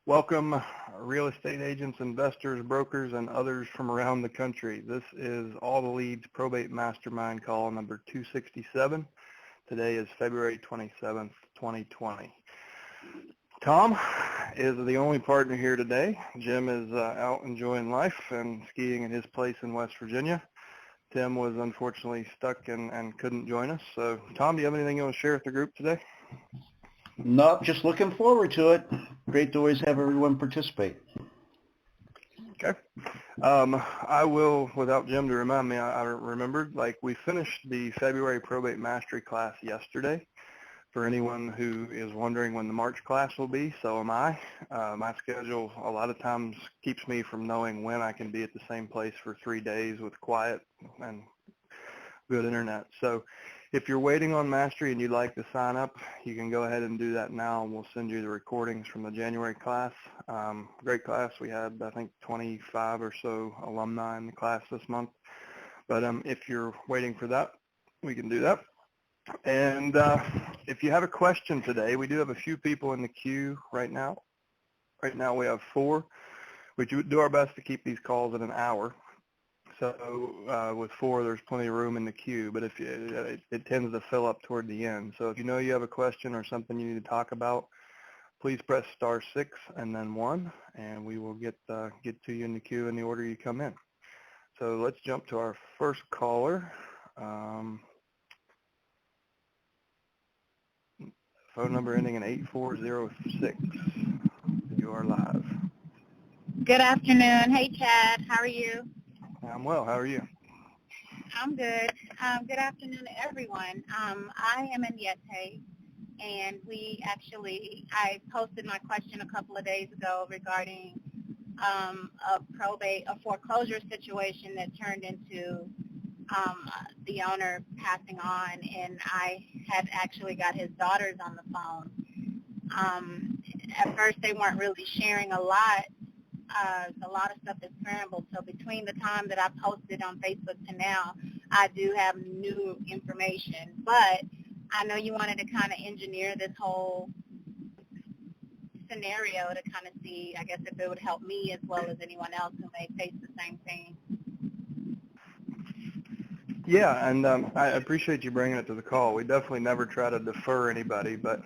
Welcome, real estate agents, investors, brokers, and others from around the country. This is All the Leads Probate Mastermind call number 267. Today is February 27th, 2020. Tom is the only partner here today. Jim is out enjoying life and skiing at his place in West Virginia. Tim was unfortunately stuck and couldn't join us. So, Tom, do you have anything you want to share with the group today? Nope, just looking forward to it. Great to always have everyone participate. Okay. I will, without Jim to remind me, I remembered, we finished the February Probate Mastery class yesterday. For anyone who is wondering when the March class will be, so am I. My schedule a lot of times keeps me from knowing when I can be at the same place for 3 days with quiet and good internet. So if you're waiting on Mastery and you'd like to sign up, you can go ahead and do that now, and we'll send you the recordings from the January class. Great class. We had, I think, 25 or so alumni in the class this month. But if you're waiting for that, we can do that. And if you have a question today, we do have a few people in the queue right now. Right now we have 4. We do our best to keep these calls at an hour. So with 4, there's plenty of room in the queue, but if it tends to fill up toward the end. So if you know you have a question or something you need to talk about, please press *6 and then 1, and we will get to you in the queue in the order you come in. So let's jump to our first caller. Phone number ending in 8406. You are live. Good afternoon. Hey, Chad. How are you? I'm well. How are you? I'm good. Good afternoon to everyone. I am in Yete, and I posted my question a couple of days ago regarding a foreclosure situation that turned into the owner passing on, and I had actually got his daughters on the phone. At first, they weren't really sharing a lot of stuff is scrambled. So between the time that I posted on Facebook to now, I do have new information. But I know you wanted to kind of engineer this whole scenario to kind of see, I guess, if it would help me as well as anyone else who may face the same thing. Yeah, and I appreciate you bringing it to the call. We definitely never try to defer anybody, but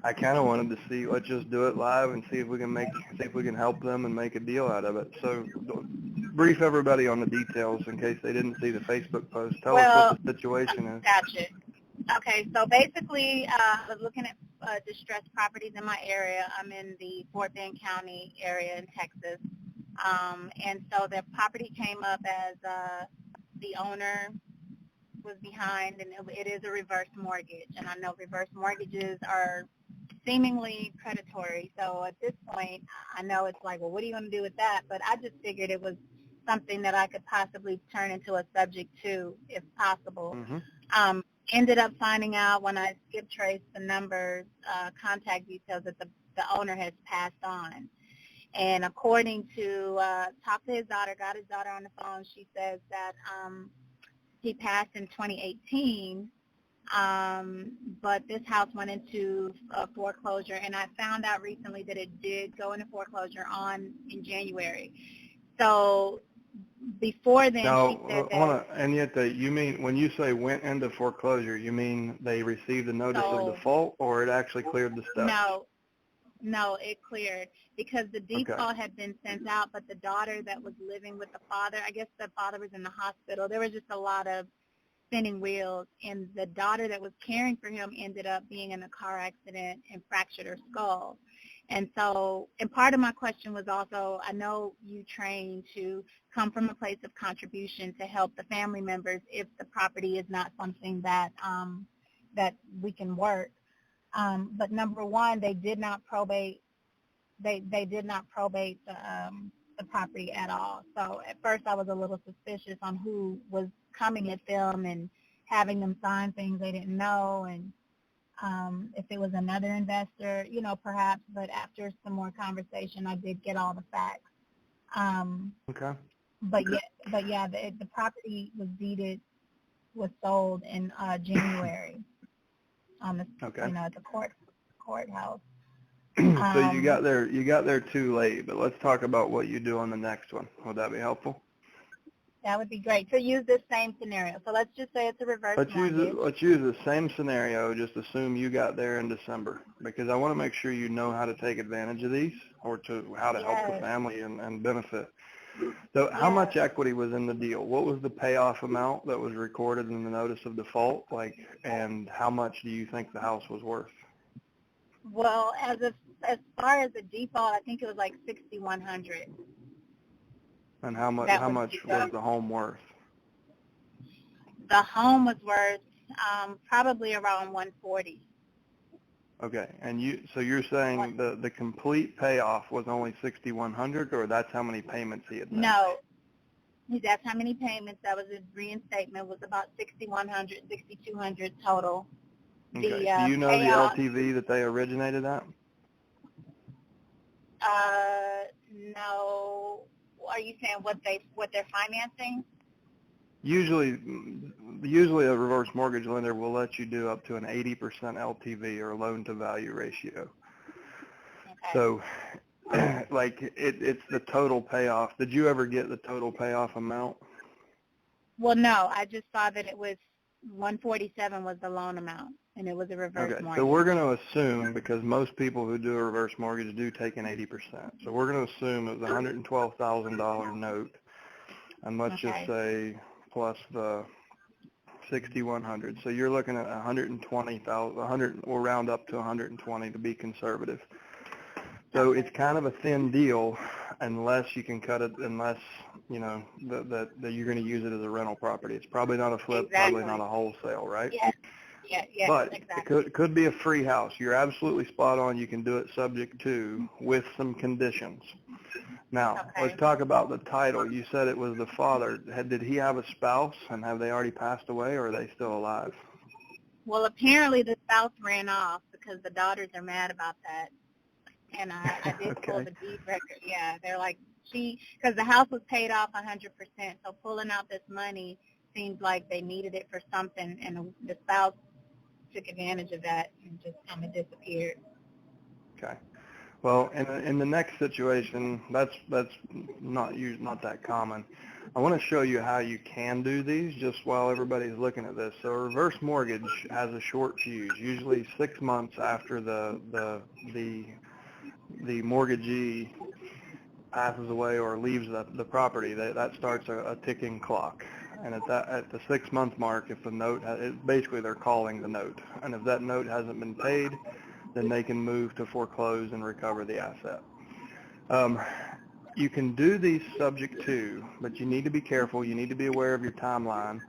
I kind of wanted to see, let's just do it live and see if we can help them and make a deal out of it. So brief everybody on the details in case they didn't see the Facebook post. Tell us what the situation is. Gotcha. Okay, so basically I was looking at distressed properties in my area. I'm in the Fort Bend County area in Texas. And so the property came up as the owner was behind, and it is a reverse mortgage. And I know reverse mortgages are seemingly predatory. So at this point, I know it's like, well, what are you going to do with that? But I just figured it was something that I could possibly turn into a subject to, if possible. Mm-hmm. Ended up finding out when I skip traced the numbers, contact details, that the owner has passed on. And according to, talked to his daughter, got his daughter on the phone, she says that he passed in 2018, but this house went into foreclosure, and I found out recently that it did go into foreclosure in January. So before then, now, she said that... And yet, you mean, when you say went into foreclosure, you mean they received a notice of default, or it actually cleared the steps? No, it cleared because the default had been sent out, but the daughter that was living with the father, I guess the father was in the hospital. There was just a lot of spinning wheels, and the daughter that was caring for him ended up being in a car accident and fractured her skull. And so, and part of my question was also, I know you train to come from a place of contribution to help the family members if the property is not something that that we can work. But number one, they did not probate. They did not probate the property at all. So at first, I was a little suspicious on who was coming at them and having them sign things they didn't know, and if it was another investor, perhaps. But after some more conversation, I did get all the facts. Okay. But yeah, the property was sold in January. At the courthouse. So you got there too late, but let's talk about what you do on the next one. Would that be helpful? That would be great. So use this same scenario. So let's just say it's a reverse mortgage. Let's use the same scenario. Just assume you got there in December, because I want to make sure you know how to take advantage of these, or to how to help the family and benefit. So how much equity was in the deal? What was the payoff amount that was recorded in the notice of default? And how much do you think the house was worth? Well, as far as the default, I think it was like $6,100. And how much was the home worth? The home was worth probably around $140,000. Okay, and so you're saying the complete payoff was only $6,100, or that's how many payments he had made? No, that's how many payments. That was his reinstatement, was about $6,100, $6,200 total. Okay. Do you know the LTV that they originated at? No. Are you saying what they're financing? Usually a reverse mortgage lender will let you do up to an 80% LTV, or loan to value ratio. Okay. So, it's the total payoff. Did you ever get the total payoff amount? Well, no. I just saw that it was $147 was the loan amount, and it was a reverse mortgage. So we're going to assume, because most people who do a reverse mortgage do take an 80%. So we're going to assume it was a $112,000 note, and let's just say plus the $6,100. So you're looking at $120,000. We'll round up to $120 to be conservative. So it's kind of a thin deal, unless you can cut it, unless you know that you're going to use it as a rental property. It's probably not a flip, probably not a wholesale, right? Yeah, but exactly. it could be a free house. You're absolutely spot on. You can do it subject to, with some conditions. Now, let's talk about the title. You said it was the father. Did he have a spouse, and have they already passed away, or are they still alive? Well, apparently the spouse ran off, because the daughters are mad about that. And I did pull the deed record. Yeah, they're like, because the house was paid off 100%, so pulling out this money seems like they needed it for something, and the spouse took advantage of that and just kind of disappeared. Okay. Well, in the next situation, that's not that common. I want to show you how you can do these just while everybody's looking at this. So a reverse mortgage has a short fuse, usually 6 months after the mortgagee passes away or leaves the property. That starts a ticking clock. And at the 6 month mark, if the note, basically they're calling the note, and if that note hasn't been paid, then they can move to foreclose and recover the asset. You can do these subject to, but you need to be careful. You need to be aware of your timeline,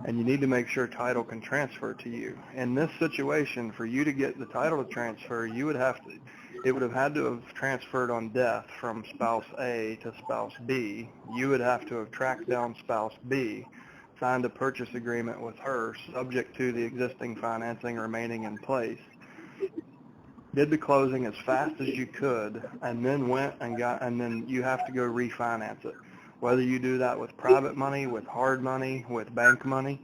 and you need to make sure title can transfer to you. In this situation, for you to get the title to transfer, it would have had to have transferred on death from spouse A to spouse B. You would have to have tracked down spouse B, signed a purchase agreement with her, subject to the existing financing remaining in place, did the closing as fast as you could, and then and then you have to go refinance it. Whether you do that with private money, with hard money, with bank money,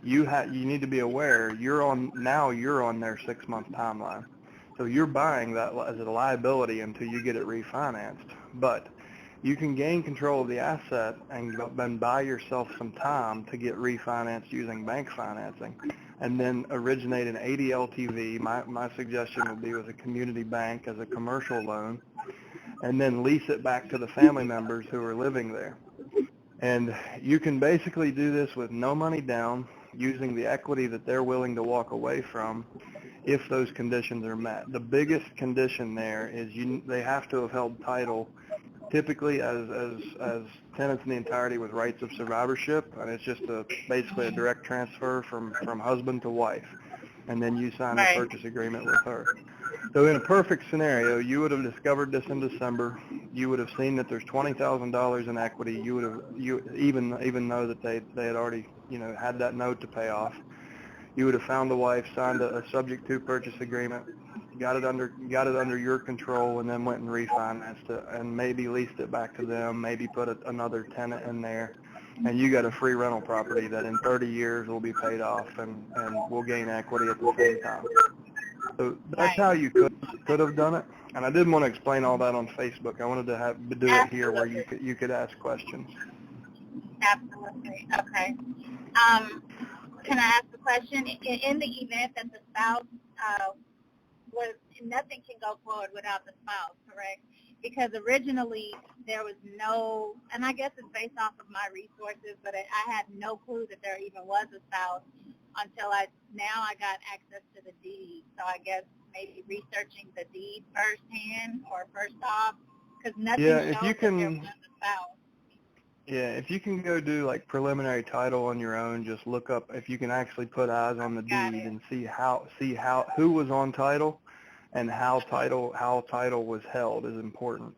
you need to be aware you're on their 6 month timeline. So you're buying that as a liability until you get it refinanced. But you can gain control of the asset and buy yourself some time to get refinanced using bank financing, and then originate an 80 LTV. My suggestion would be with a community bank as a commercial loan, and then lease it back to the family members who are living there. And you can basically do this with no money down, using the equity that they're willing to walk away from if those conditions are met. The biggest condition there is they have to have held title, typically as tenants in the entirety with rights of survivorship, and it's just basically a direct transfer from husband to wife, and then you sign the purchase agreement with her. So in a perfect scenario, you would have discovered this in December. You would have seen that there's $20,000 in equity. Even though that they had already had that note to pay off, you would have found the wife, signed a subject to purchase agreement, got it under your control, and then went and refinanced it, and maybe leased it back to them, maybe put another tenant in there, and you got a free rental property that in 30 years will be paid off and will gain equity at the same time. So that's how you could could have done it. And I didn't want to explain all that on Facebook. I wanted to do it here where you could ask questions. Absolutely. Okay. Can I ask a question? In the event that the spouse nothing can go forward without the spouse, correct? Because originally there was no, and I guess it's based off of my resources, but I had no clue that there even was a spouse until I got access to the deed. So I guess maybe researching the deed firsthand or first off, because nothing showed that there was a spouse. Yeah, if you can go do like preliminary title on your own, just look up if you can actually put eyes on the deed and see who was on title and how title was held is important.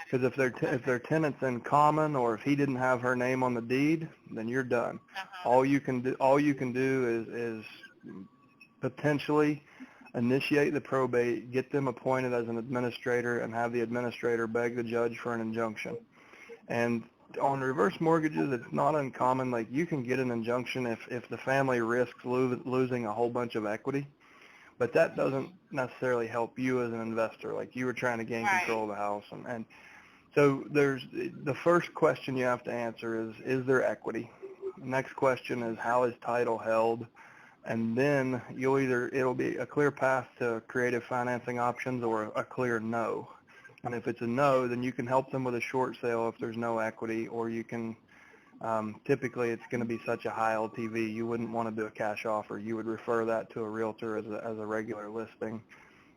Because if they're tenants in common, or if he didn't have her name on the deed, then you're done. All you can do is potentially initiate the probate, get them appointed as an administrator, and have the administrator beg the judge for an injunction. And on reverse mortgages, it's not uncommon. Like, you can get an injunction if the family risks losing a whole bunch of equity, but that doesn't necessarily help you as an investor. Like, you were trying to gain control of the house, and so there's the first question you have to answer is there equity? The next question is, how is title held? And then it'll be a clear path to creative financing options or a clear no. And if it's a no, then you can help them with a short sale if there's no equity, or you can, typically it's going to be such a high LTV, you wouldn't want to do a cash offer. You would refer that to a realtor as a regular listing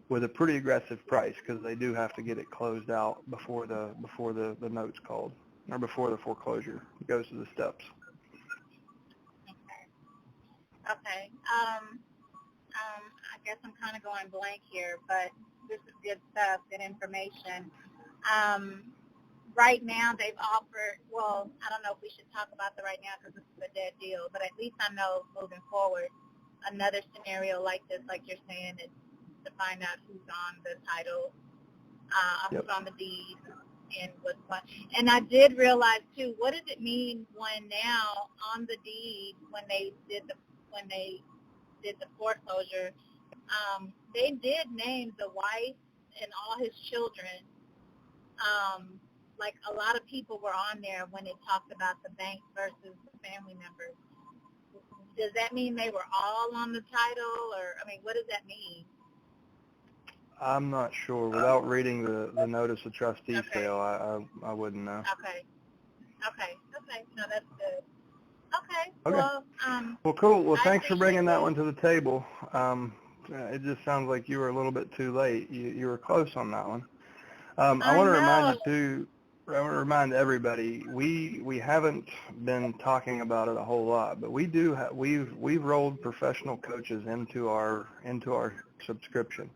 with a pretty aggressive price, because they do have to get it closed out before the note's called, or before the foreclosure goes to the steps. Okay. I guess I'm kind of going blank here, but this is good stuff, good information. Right now they've offered, well, I don't know if we should talk about the right now because this is a dead deal, but at least I know moving forward, another scenario like this, like you're saying, is to find out who's on the title, who's on the deed, and what's what. And I did realize too, what does it mean when now on the deed, when they did the foreclosure, they did name the wife and all his children. Like, a lot of people were on there when it talked about the bank versus the family members. Does that mean they were all on the title, or, I mean, what does that mean? I'm not sure. Without reading the notice of trustee sale, I wouldn't know. Okay. No, that's good. Okay. Well, cool. Well, thanks for bringing that one to the table. It just sounds like you were a little bit too late. You were close on that one. I want to remind you too. I want to remind everybody, we haven't been talking about it a whole lot, but we've rolled professional coaches into our subscription.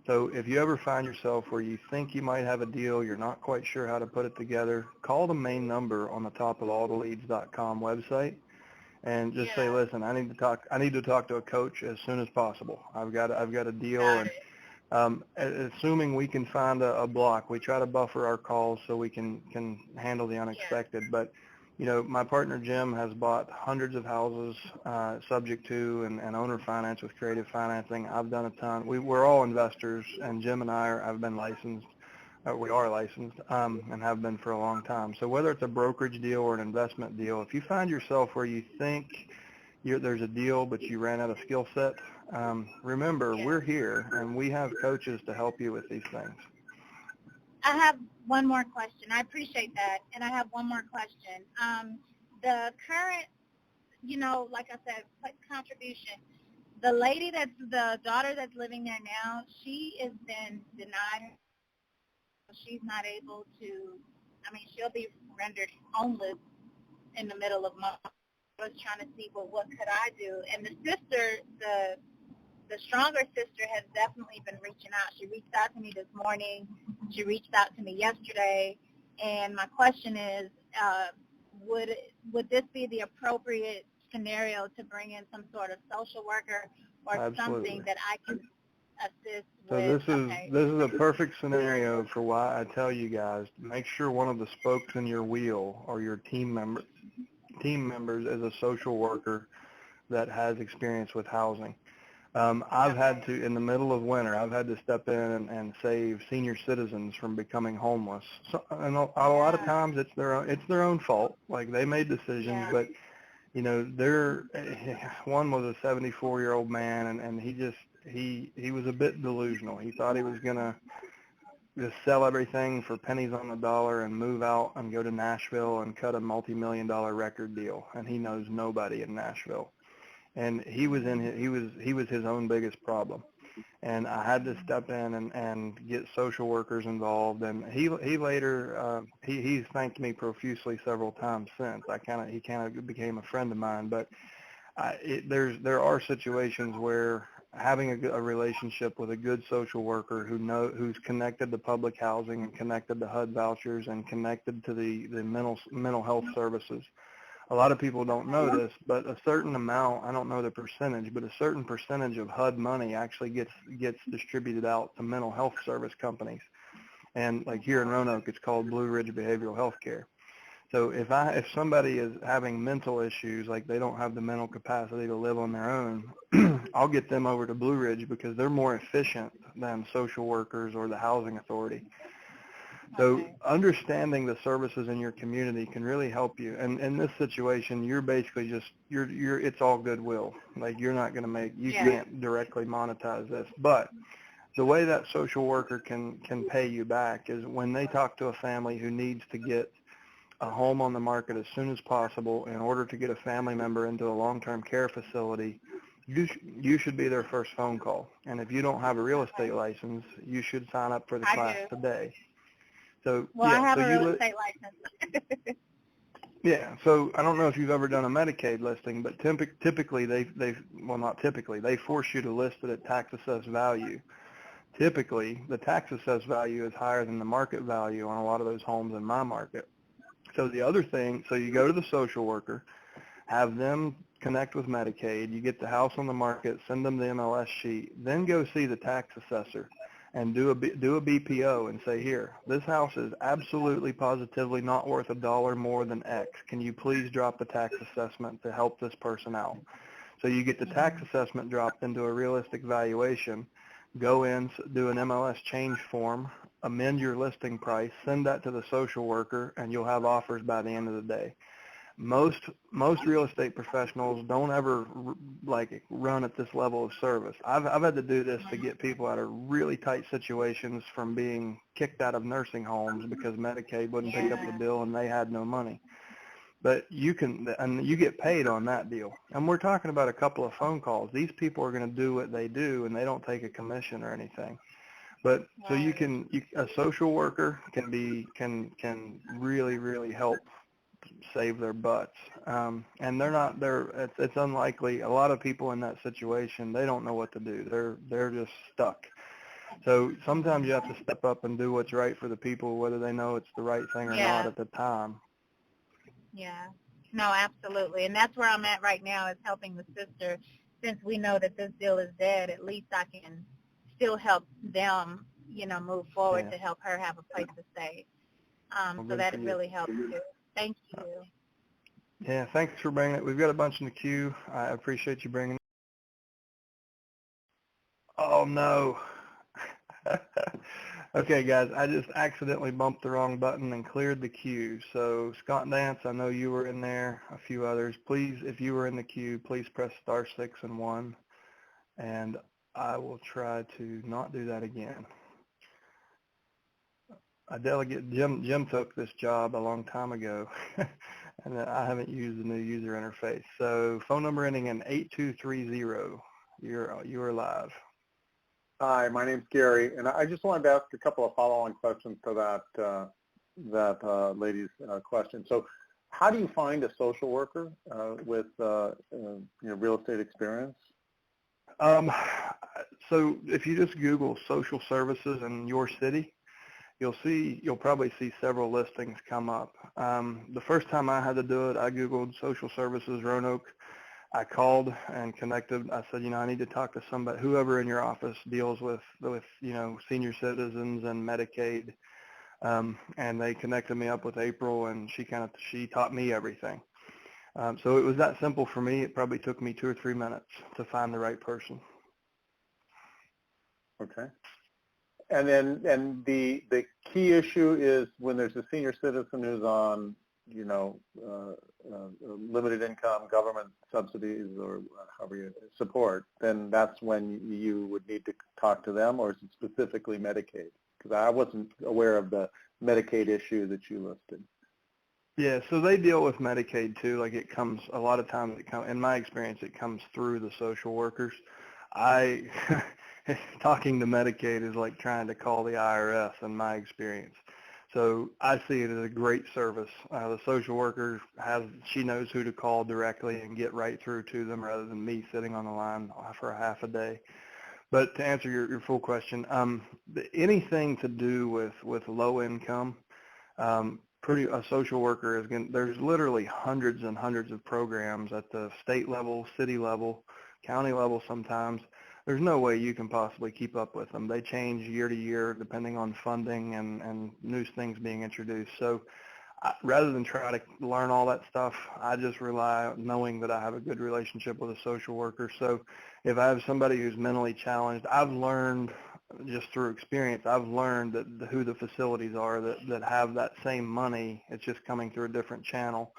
So if you ever find yourself where you think you might have a deal, you're not quite sure how to put it together, call the main number on the top of alltheleads.com website and just say, listen, I need to talk to a coach as soon as possible. I've got a deal, and assuming we can find a block, we try to buffer our calls so we can handle the unexpected. But my partner Jim has bought hundreds of houses subject to and owner finance with creative financing. I've done a ton. We're all investors, and Jim and I have been licensed. We are licensed and have been for a long time. So whether it's a brokerage deal or an investment deal, if you find yourself where you think there's a deal but you ran out of skill set, remember, we're here, and we have coaches to help you with these things. I have one more question. I appreciate that. And I have one more question. The current, like I said, contribution, the lady the daughter that's living there now, she has been denied. She's not able to, she'll be rendered homeless in the middle of month. I was trying to see, well, what could I do? And the sister, the stronger sister, has definitely been reaching out. She reached out to me this morning. She reached out to me yesterday. And my question is, would this be the appropriate scenario to bring in some sort of social worker or something that I can assist with? So this is a perfect scenario for why I tell you guys to make sure one of the spokes in your wheel or your team members is a social worker that has experience with housing. I've had to, in the middle of winter, I've had to step in and save senior citizens from becoming homeless. So, and a lot of times it's their own fault. Like they made decisions, but you know, one was a 74-year-old man, and he was a bit delusional. He thought he was gonna just sell everything for pennies on the dollar and move out and go to Nashville and cut a multi-million-dollar record deal. And he knows nobody in Nashville. And he was his own biggest problem. And I had to step in and get social workers involved. And he later he's thanked me profusely several times since. He kind of became a friend of mine. But there are situations where having a relationship with a good social worker who's connected to public housing and connected to HUD vouchers and connected to the mental health services. A lot of people don't know this, but a certain amount, I don't know the percentage, but a certain percentage of HUD money actually gets distributed out to mental health service companies. And like here in Roanoke, it's called Blue Ridge Behavioral Health Care. So if somebody is having mental issues, like they don't have the mental capacity to live on their own, I'll get them over to Blue Ridge because they're more efficient than social workers or the housing authority. So understanding the services in your community can really help you. And in this situation, you're basically it's all goodwill. Like you're not going to you can't directly monetize this. But the way that social worker can pay you back is when they talk to a family who needs to get a home on the market as soon as possible in order to get a family member into a long-term care facility, you should be their first phone call. And if you don't have a real estate license, you should sign up for the class today. So, I have a real estate license. Yeah, so I don't know if you've ever done a Medicaid listing, but typically they force you to list it at tax assessed value. Typically, the tax assessed value is higher than the market value on a lot of those homes in my market. So the other thing, so you go to the social worker, have them connect with Medicaid, you get the house on the market, send them the MLS sheet, then go see the tax assessor and do a BPO and say, here, this house is absolutely positively not worth $1 more than X. Can you please drop the tax assessment to help this person out? So you get the tax assessment dropped into a realistic valuation, go in, do an MLS change form, amend your listing price, send that to the social worker, and you'll have offers by the end of the day. Most real estate professionals don't ever run at this level of service. I've had to do this to get people out of really tight situations from being kicked out of nursing homes because Medicaid wouldn't pick up the bill and they had no money. But you get paid on that deal. And we're talking about a couple of phone calls. These people are going to do what they do and they don't take a commission or anything. But so a social worker can really, really help save their butts. And it's unlikely. A lot of people in that situation, they don't know what to do. They're just stuck. So sometimes you have to step up and do what's right for the people, whether they know it's the right thing or not at the time. Yeah. No, absolutely. And that's where I'm at right now, is helping the sister. Since we know that this deal is dead, at least I can still help them, move forward to help her have a place to stay. So that really helps too. Thank you. Yeah, thanks for bringing it. We've got a bunch in the queue. I appreciate you bringing it. Oh, no. Okay, guys, I just accidentally bumped the wrong button and cleared the queue. So, Scott Dance, I know you were in there, a few others. Please, if you were in the queue, please press *6 and 1, and I will try to not do that again. A delegate, Jim took this job a long time ago, and I haven't used the new user interface. So phone number ending in 8230. You're live. Hi, my name's Gary, and I just wanted to ask a couple of follow-on questions to that lady's question. So, how do you find a social worker with real estate experience? So if you just Google social services in your city, you'll probably see several listings come up. The first time I had to do it, I Googled social services Roanoke. I called and connected. I said, I need to talk to somebody, whoever in your office deals with senior citizens and Medicaid. And they connected me up with April, and she taught me everything. So it was that simple for me. It probably took me 2 or 3 minutes to find the right person. Okay. And then, and the key issue is when there's a senior citizen who's on, you know, limited income, government subsidies, or however you support, then that's when you would need to talk to them, or is it specifically Medicaid? Because I wasn't aware of the Medicaid issue that you listed. Yeah, so they deal with Medicaid too. Like it comes, a lot of times it comes, in my experience, it comes through the social workers. Talking to Medicaid is like trying to call the IRS in my experience. So I see it as a great service. The social worker she knows who to call directly and get right through to them rather than me sitting on the line for a half a day. But to answer your full question, anything to do with low income, a social worker is going. There's literally hundreds and hundreds of programs at the state level, city level, county level sometimes. There's no way you can possibly keep up with them. They change year to year depending on funding and new things being introduced. So rather than try to learn all that stuff, I just rely on knowing that I have a good relationship with a social worker. So if I have somebody who's mentally challenged, I've learned just through experience, I've learned that who the facilities are that have that same money. It's just coming through a different channel.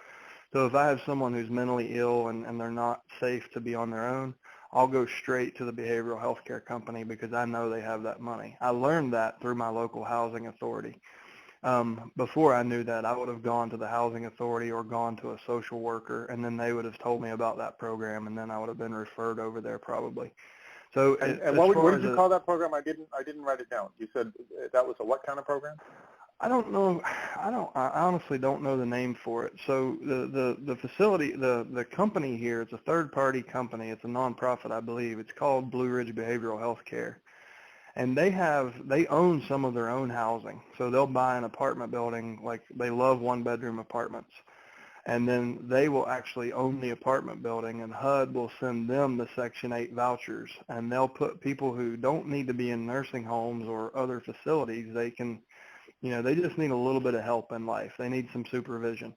So if I have someone who's mentally ill and they're not safe to be on their own, I'll go straight to the behavioral health care company because I know they have that money. I learned that through my local housing authority. Before I knew that, I would have gone to the housing authority or gone to a social worker, and then they would have told me about that program, and then I would have been referred over there probably. So, and what did you call that program? I didn't write it down. You said that was a what kind of program? I don't know. I honestly don't know the name for it. So the facility, the company here, it's a third-party company. It's a nonprofit, I believe. It's called Blue Ridge Behavioral Health Care. And they own some of their own housing. So they'll buy an apartment building, like they love one-bedroom apartments. And then they will actually own the apartment building, and HUD will send them the Section 8 vouchers. And they'll put people who don't need to be in nursing homes or other facilities. They can, they just need a little bit of help in life. They need some supervision.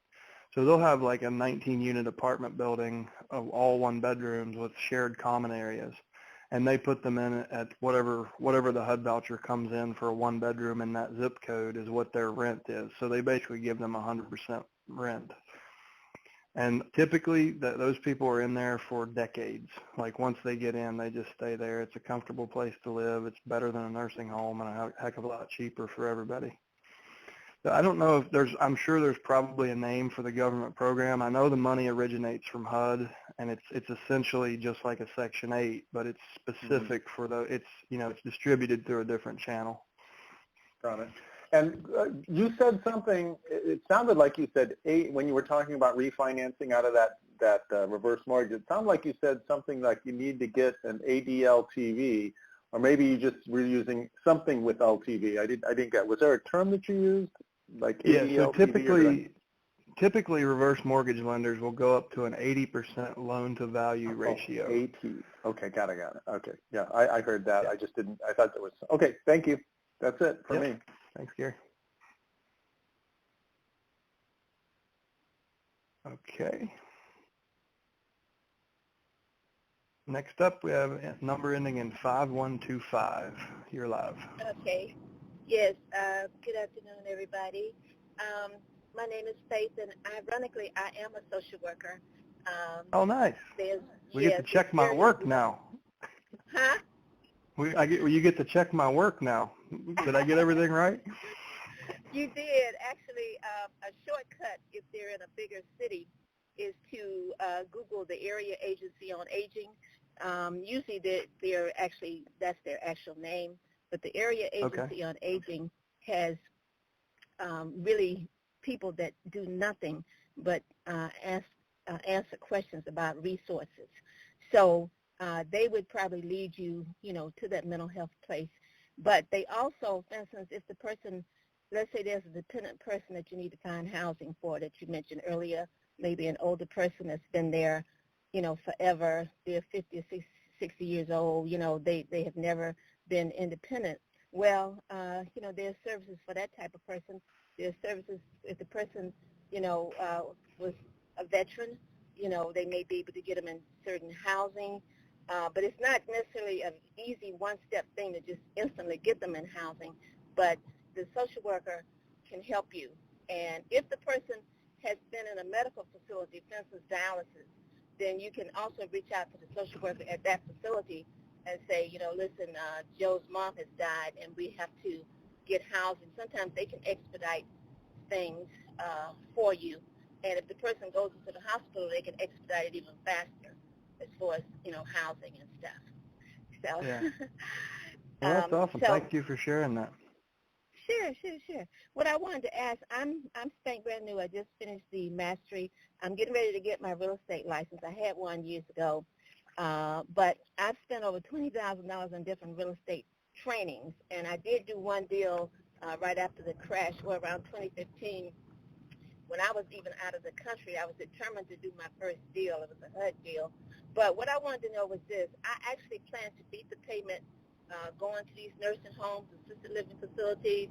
So they'll have like a 19-unit apartment building of all one bedrooms with shared common areas. And they put them in at whatever the HUD voucher comes in for a one bedroom, and that zip code is what their rent is. So they basically give them 100% rent. And typically those people are in there for decades. Like once they get in, they just stay there. It's a comfortable place to live. It's better than a nursing home and a heck of a lot cheaper for everybody. I don't know if I'm sure there's probably a name for the government program. I know the money originates from HUD, and it's essentially just like a Section 8, but it's specific for it's distributed through a different channel. Got it. And you said something, it sounded like you said when you were talking about refinancing out of that reverse mortgage, it sounded like you said something like you need to get an ADLTV, or maybe you just were using something with LTV. I didn't get. Was there a term that you used? Like yeah, ADLTV, so typically reverse mortgage lenders will go up to an 80% loan to value ratio. 80. Okay, got it. Okay, yeah, I heard that. Yeah. I just didn't. I thought there was. Okay, thank you. That's it for me. Thanks, Gary. Okay. Next up, we have a number ending in 5125. You're live. Okay. Yes. Good afternoon, everybody. My name is Faith, and ironically, I am a social worker. Oh, nice. We get to check my work now. Huh? You get to check my work now. Did I get everything right? You did. Actually, a shortcut if they're in a bigger city is to Google the Area Agency on Aging. Usually that's their actual name, but the Area Agency on Aging has really people that do nothing but answer questions about resources. So they would probably lead you, to that mental health place. But they also, for instance, if the person, let's say there's a dependent person that you need to find housing for that you mentioned earlier, maybe an older person that's been there, forever, they're 50 or 60 years old, they have never been independent. Well, there's services for that type of person. There's services if the person, was a veteran, they may be able to get them in certain housing. But it's not necessarily an easy one-step thing to just instantly get them in housing, but the social worker can help you. And if the person has been in a medical facility, for instance, dialysis, then you can also reach out to the social worker at that facility and say, listen, Joe's mom has died and we have to get housing. Sometimes they can expedite things for you. And if the person goes into the hospital, they can expedite it even faster as far as, housing and stuff. So, Yeah. Well, that's awesome. Thank you for sharing that. Sure. What I wanted to ask, I'm spank brand new. I just finished the mastery. I'm getting ready to get my real estate license. I had one years ago, but I've spent over $20,000 on different real estate trainings, and I did do one deal right after the crash, or around 2015. When I was even out of the country, I was determined to do my first deal. It was a HUD deal. But what I wanted to know was this. I actually plan to beat the payment going to these nursing homes, assisted living facilities,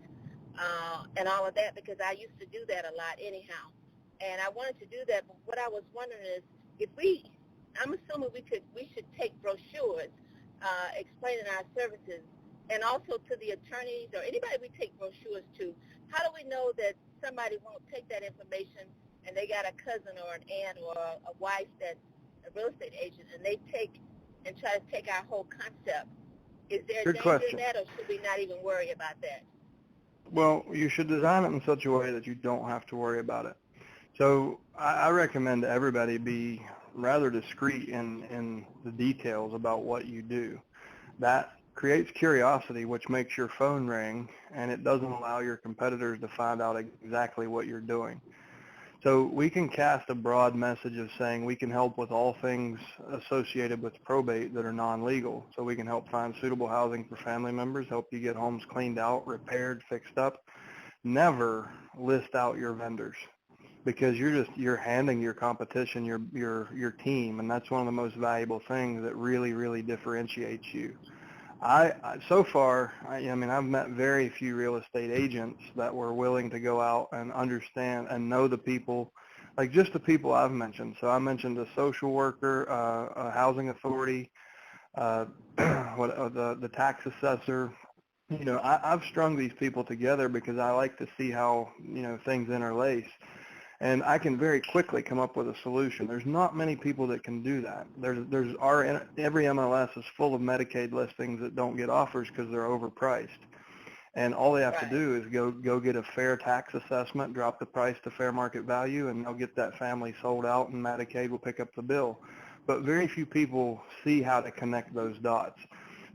and all of that, because I used to do that a lot anyhow. And I wanted to do that, but what I was wondering is, I'm assuming we should take brochures explaining our services, and also to the attorneys or anybody we take brochures to. How do we know that somebody won't take that information and they got a cousin or an aunt or a wife that's a real estate agent, and they try to take our whole concept? Is there a danger in that, or should we not even worry about that? Well, you should design it in such a way that you don't have to worry about it. So I recommend everybody be rather discreet in the details about what you do. That creates curiosity, which makes your phone ring, and it doesn't allow your competitors to find out exactly what you're doing. So we can cast a broad message of saying we can help with all things associated with probate that are non-legal. So we can help find suitable housing for family members, help you get homes cleaned out, repaired, fixed up. Never list out your vendors, because you're handing your competition your team, and that's one of the most valuable things that really differentiates you. So far, I've met very few real estate agents that were willing to go out and understand and know the people, like just the people I've mentioned. So I mentioned a social worker, a housing authority, the tax assessor. I've strung these people together because I like to see how, things interlace. And I can very quickly come up with a solution. There's not many people that can do that. Every MLS is full of Medicaid listings that don't get offers because they're overpriced. And all they have to do is go get a fair tax assessment, drop the price to fair market value, and they'll get that family sold out, and Medicaid will pick up the bill. But very few people see how to connect those dots.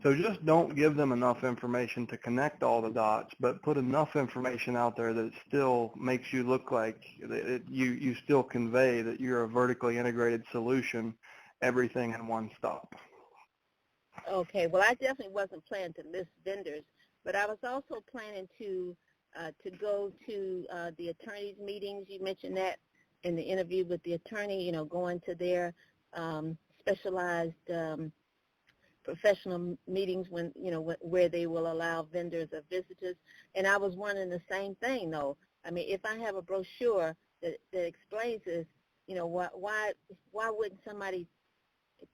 So just don't give them enough information to connect all the dots, but put enough information out there that it still makes you look like you still convey that you're a vertically integrated solution, everything in one stop. Okay, well, I definitely wasn't planning to list vendors, but I was also planning to go to the attorneys' meetings. You mentioned that in the interview with the attorney, going to their specialized professional meetings where they will allow vendors or visitors. And I was wondering the same thing, though. I mean, if I have a brochure that explains this, why wouldn't somebody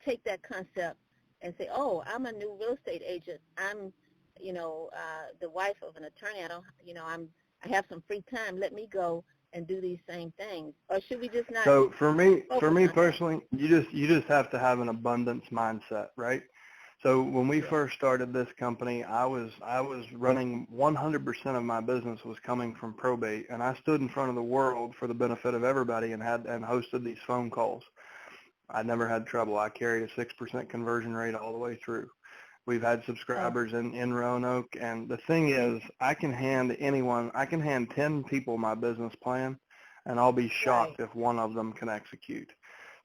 take that concept and say, oh, I'm a new real estate agent. I'm, the wife of an attorney. I have some free time. Let me go and do these same things. Or should we just not? So for me personally, you just have to have an abundance mindset, right? So when we first started this company, I was running 100% of my business was coming from probate, and I stood in front of the world for the benefit of everybody and hosted these phone calls. I never had trouble. I carried a 6% conversion rate all the way through. We've had subscribers in Roanoke, and the thing is, I can hand 10 people my business plan, and I'll be shocked if one of them can execute.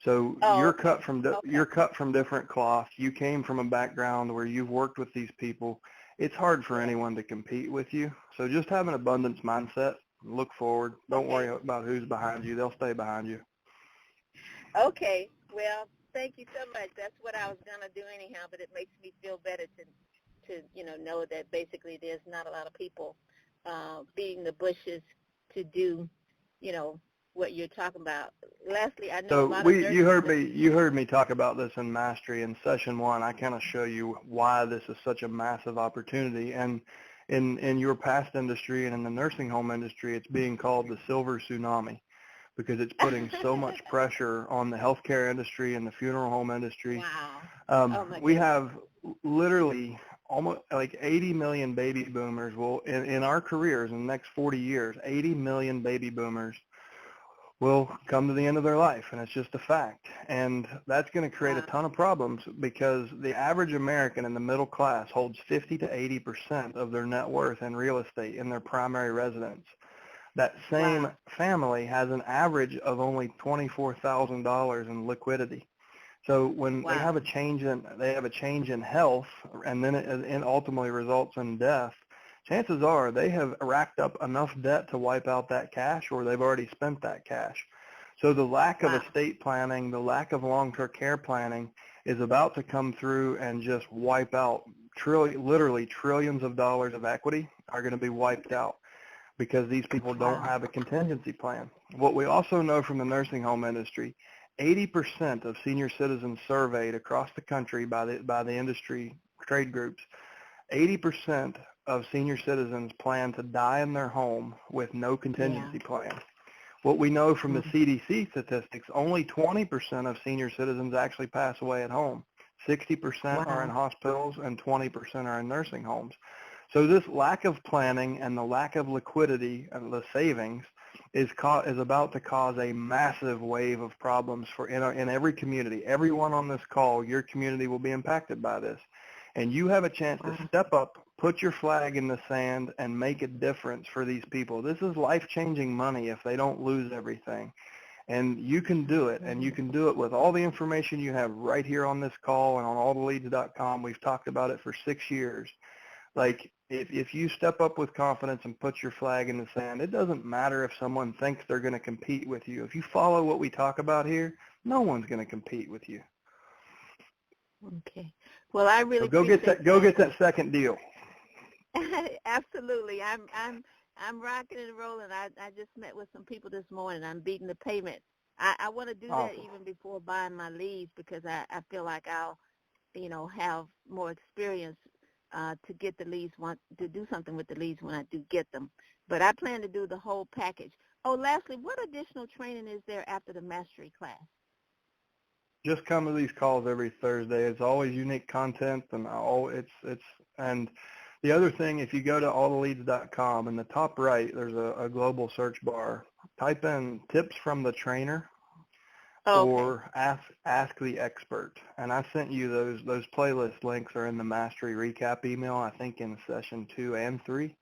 So you're cut from different cloth. You came from a background where you've worked with these people. It's hard for anyone to compete with you. So just have an abundance mindset. Look forward. Don't worry about who's behind you. They'll stay behind you. Okay. Well, thank you so much. That's what I was gonna do anyhow. But it makes me feel better to know that basically there's not a lot of people beating the bushes to do what you're talking about. Lastly, I know a So lot of nurses. you heard me talk about this in Mastery in session 1. I kind of show you why this is such a massive opportunity. And in your past industry and in the nursing home industry, it's being called the silver tsunami because it's putting so much pressure on the healthcare industry and the funeral home industry. Wow. We have literally almost like 80 million baby boomers will, in our careers in the next 40 years, 80 million baby boomers will come to the end of their life, and it's just a fact. And that's going to create a ton of problems because the average American in the middle class holds 50 to 80% of their net worth in real estate in their primary residence. That same family has an average of only $24,000 in liquidity. So when they have a change in health, and then it ultimately results in death, chances are they have racked up enough debt to wipe out that cash, or they've already spent that cash. So the lack of estate planning, the lack of long-term care planning is about to come through and just wipe out literally trillions of dollars of equity are going to be wiped out because these people don't have a contingency plan. What we also know from the nursing home industry, 80% of senior citizens surveyed across the country by the industry trade groups, 80% of senior citizens plan to die in their home with no contingency plan. What we know from the CDC statistics, only 20% of senior citizens actually pass away at home. 60% are in hospitals and 20% are in nursing homes. So this lack of planning and the lack of liquidity and the savings is about to cause a massive wave of problems in every community. Everyone on this call, your community will be impacted by this. And you have a chance to step up, put your flag in the sand, and make a difference for these people. This is life-changing money if they don't lose everything. And you can do it, and you can do it with all the information you have right here on this call and on alltheleads.com. We've talked about it for 6 years. Like, if you step up with confidence and put your flag in the sand, it doesn't matter if someone thinks they're going to compete with you. If you follow what we talk about here, no one's going to compete with you. Okay. Well, I really so go get that second deal. Absolutely. I'm rocking and rolling. I just met with some people this morning. I'm beating the pavement. I want to do that even before buying my leads because I feel like I'll, have more experience to get the leads, to do something with the leads when I do get them. But I plan to do the whole package. Oh, lastly, what additional training is there after the mastery class? Just come to these calls every Thursday. It's always unique content, and and the other thing, if you go to alltheleads.com, in the top right, there's a global search bar. Type in tips from the trainer or ask the expert. And I sent you those playlist links are in the Mastery Recap email, I think in session 2 and 3.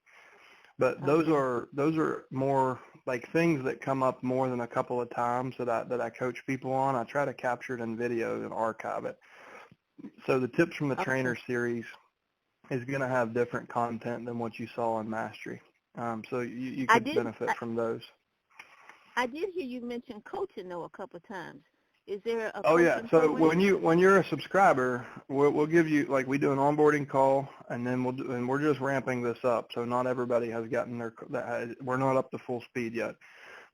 But those are more like things that come up more than a couple of times that I coach people on. I try to capture it in video and archive it. So the tips from the trainer series is going to have different content than what you saw in Mastery. So you could benefit from those. I did hear you mention coaching though a couple of times. Is there a So when you're a subscriber, we'll give you, like, we do an onboarding call, and then we're just ramping this up. So not everybody has gotten we're not up to full speed yet.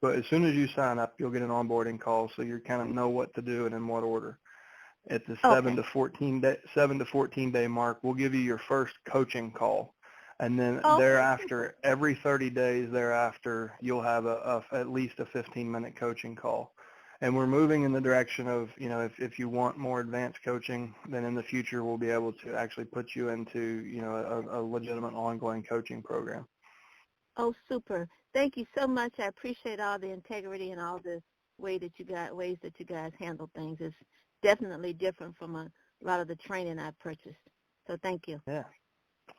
But as soon as you sign up, you'll get an onboarding call, so you kind of know what to do and in what order. At the 7 to 14 day mark, we'll give you your first coaching call. And then thereafter, every 30 days thereafter, you'll have at least a 15-minute coaching call. And we're moving in the direction of, if you want more advanced coaching, then in the future we'll be able to actually put you into, a legitimate ongoing coaching program. Oh, super. Thank you so much. I appreciate all the integrity and all the ways that you guys handle things. It's definitely different from a lot of the training I've purchased. So thank you. Yeah.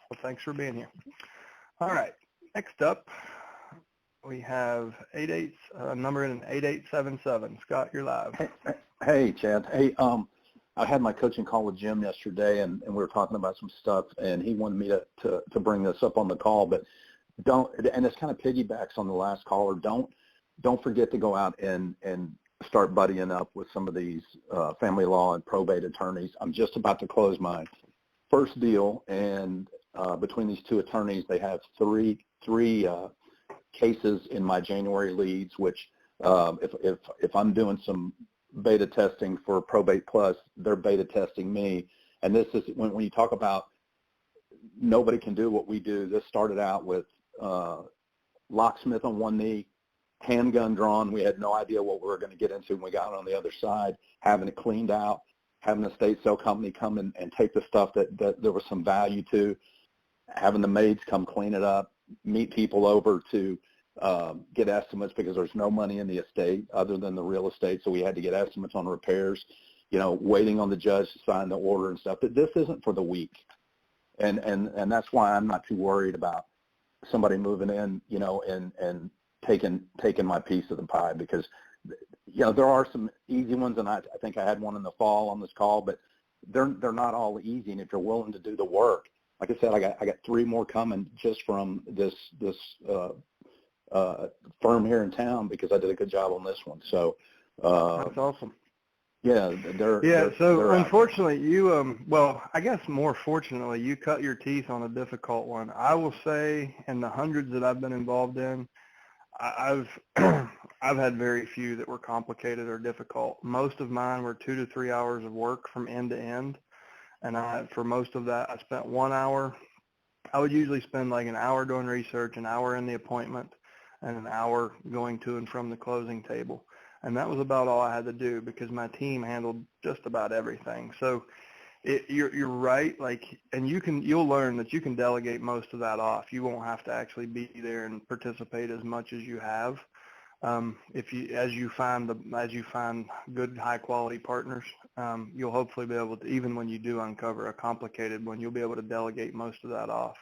Well, thanks for being here. All right. Next up, we have number in 8877. Scott, you're live. Hey, Chad. Hey, I had my coaching call with Jim yesterday, and we were talking about some stuff, and he wanted me to bring this up on the call, but and this kind of piggybacks on the last caller. Don't forget to go out and start buddying up with some of these family law and probate attorneys. I'm just about to close my first deal, and between these two attorneys, they have three cases in my January leads, which If I'm doing some beta testing for Probate Plus, they're beta testing me. And this is when you talk about nobody can do what we do. This started out with locksmith on one knee, handgun drawn. We had no idea what we were going to get into when we got on the other side, having it cleaned out, having the state sale company come and take the stuff that there was some value to, having the maids come clean it up, meet people over to get estimates because there's no money in the estate other than the real estate, so we had to get estimates on repairs, waiting on the judge to sign the order and stuff. But this isn't for the weak. And that's why I'm not too worried about somebody moving in, and taking my piece of the pie, because there are some easy ones, and I think I had one in the fall on this call, but they're not all easy. And if you're willing to do the work, like I said, I got 3 more coming just from this firm here in town because I did a good job on this one. So that's awesome. Yeah, so unfortunately, you I guess more fortunately, you cut your teeth on a difficult one. I will say, in the hundreds that I've been involved in, I've had very few that were complicated or difficult. Most of mine were 2 to 3 hours of work from end to end, and for most of that, I spent 1 hour. I would usually spend like an hour doing research, an hour in the appointment, and an hour going to and from the closing table. And that was about all I had to do because my team handled just about everything. So you're right, and you'll learn that you can delegate most of that off. You won't have to actually be there and participate as much as you have. As you find good high quality partners, you'll hopefully be able to, even when you do uncover a complicated one, you'll be able to delegate most of that off.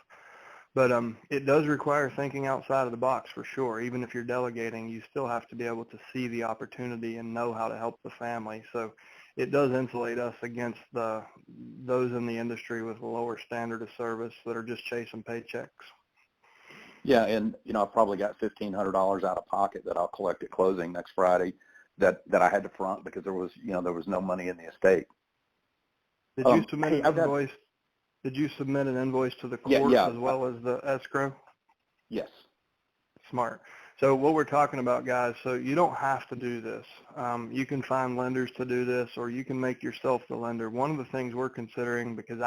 But it does require thinking outside of the box for sure. Even if you're delegating, you still have to be able to see the opportunity and know how to help the family. So it does insulate us against those in the industry with a lower standard of service that are just chasing paychecks. Yeah, and I've probably got $1,500 out of pocket that I'll collect at closing next Friday that I had to front because there was no money in the estate. Did you submit an invoice? Did you submit an invoice to the court as well as the escrow? Yes. Smart. So what we're talking about, guys, so you don't have to do this. You can find lenders to do this, or you can make yourself the lender. One of the things we're considering, because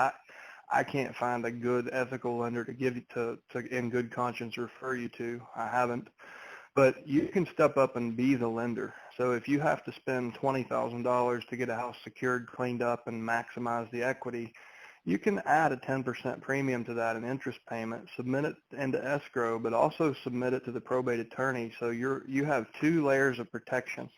I can't find a good ethical lender to give you to in good conscience refer you to. I haven't. But you can step up and be the lender. So if you have to spend $20,000 to get a house secured, cleaned up, and maximize the equity, you can add a 10% premium to that, an interest payment, submit it into escrow, but also submit it to the probate attorney. So you have 2 layers of protection.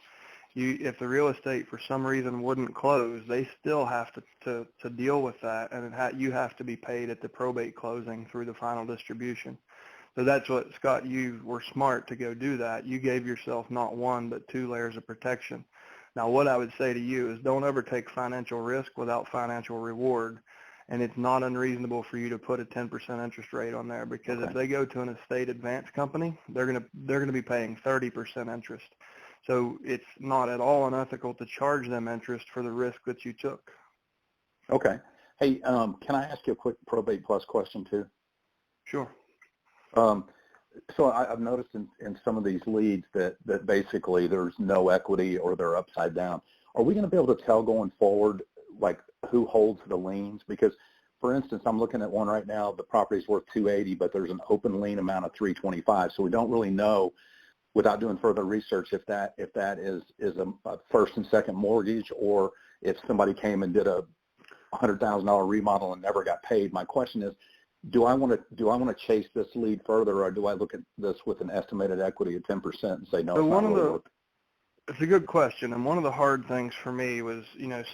If the real estate for some reason wouldn't close, they still have to deal with that, and you have to be paid at the probate closing through the final distribution. So that's what, Scott, you were smart to go do that. You gave yourself not 1 but 2 layers of protection. Now what I would say to you is don't ever take financial risk without financial reward. And it's not unreasonable for you to put a 10% interest rate on there because if they go to an estate advance company, they're going to be paying 30% interest. So it's not at all unethical to charge them interest for the risk that you took. Okay. Hey, can I ask you a quick Probate Plus question too? Sure. So I've noticed in some of these leads that basically there's no equity or they're upside down. Are we going to be able to tell going forward, like, who holds the liens? Because, for instance, I'm looking at one right now, the property's worth $280, but there's an open lien amount of $325. So we don't really know, without doing further research, if that is a first and second mortgage, or if somebody came and did a $100,000 remodel and never got paid. My question is, do I want to chase this lead further, or do I look at this with an estimated equity of 10% and say no? So it's a good question, and one of the hard things for me was,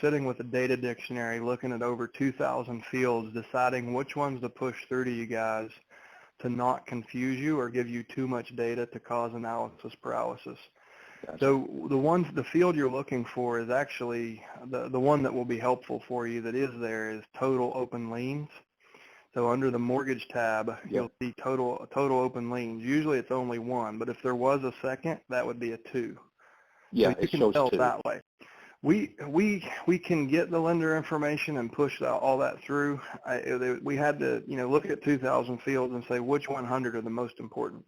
sitting with a data dictionary, looking at over 2,000 fields, deciding which ones to push through to you guys to not confuse you or give you too much data to cause analysis paralysis. Gotcha. So the field you're looking for is actually the one that will be helpful for you that is there is total open liens. So under the mortgage tab, you'll see total open liens. Usually it's only 1, but if there was a second, that would be a 2. Yeah, so you can tell that way. We can get the lender information and push all that through. We had to look at 2,000 fields and say which 100 are the most important.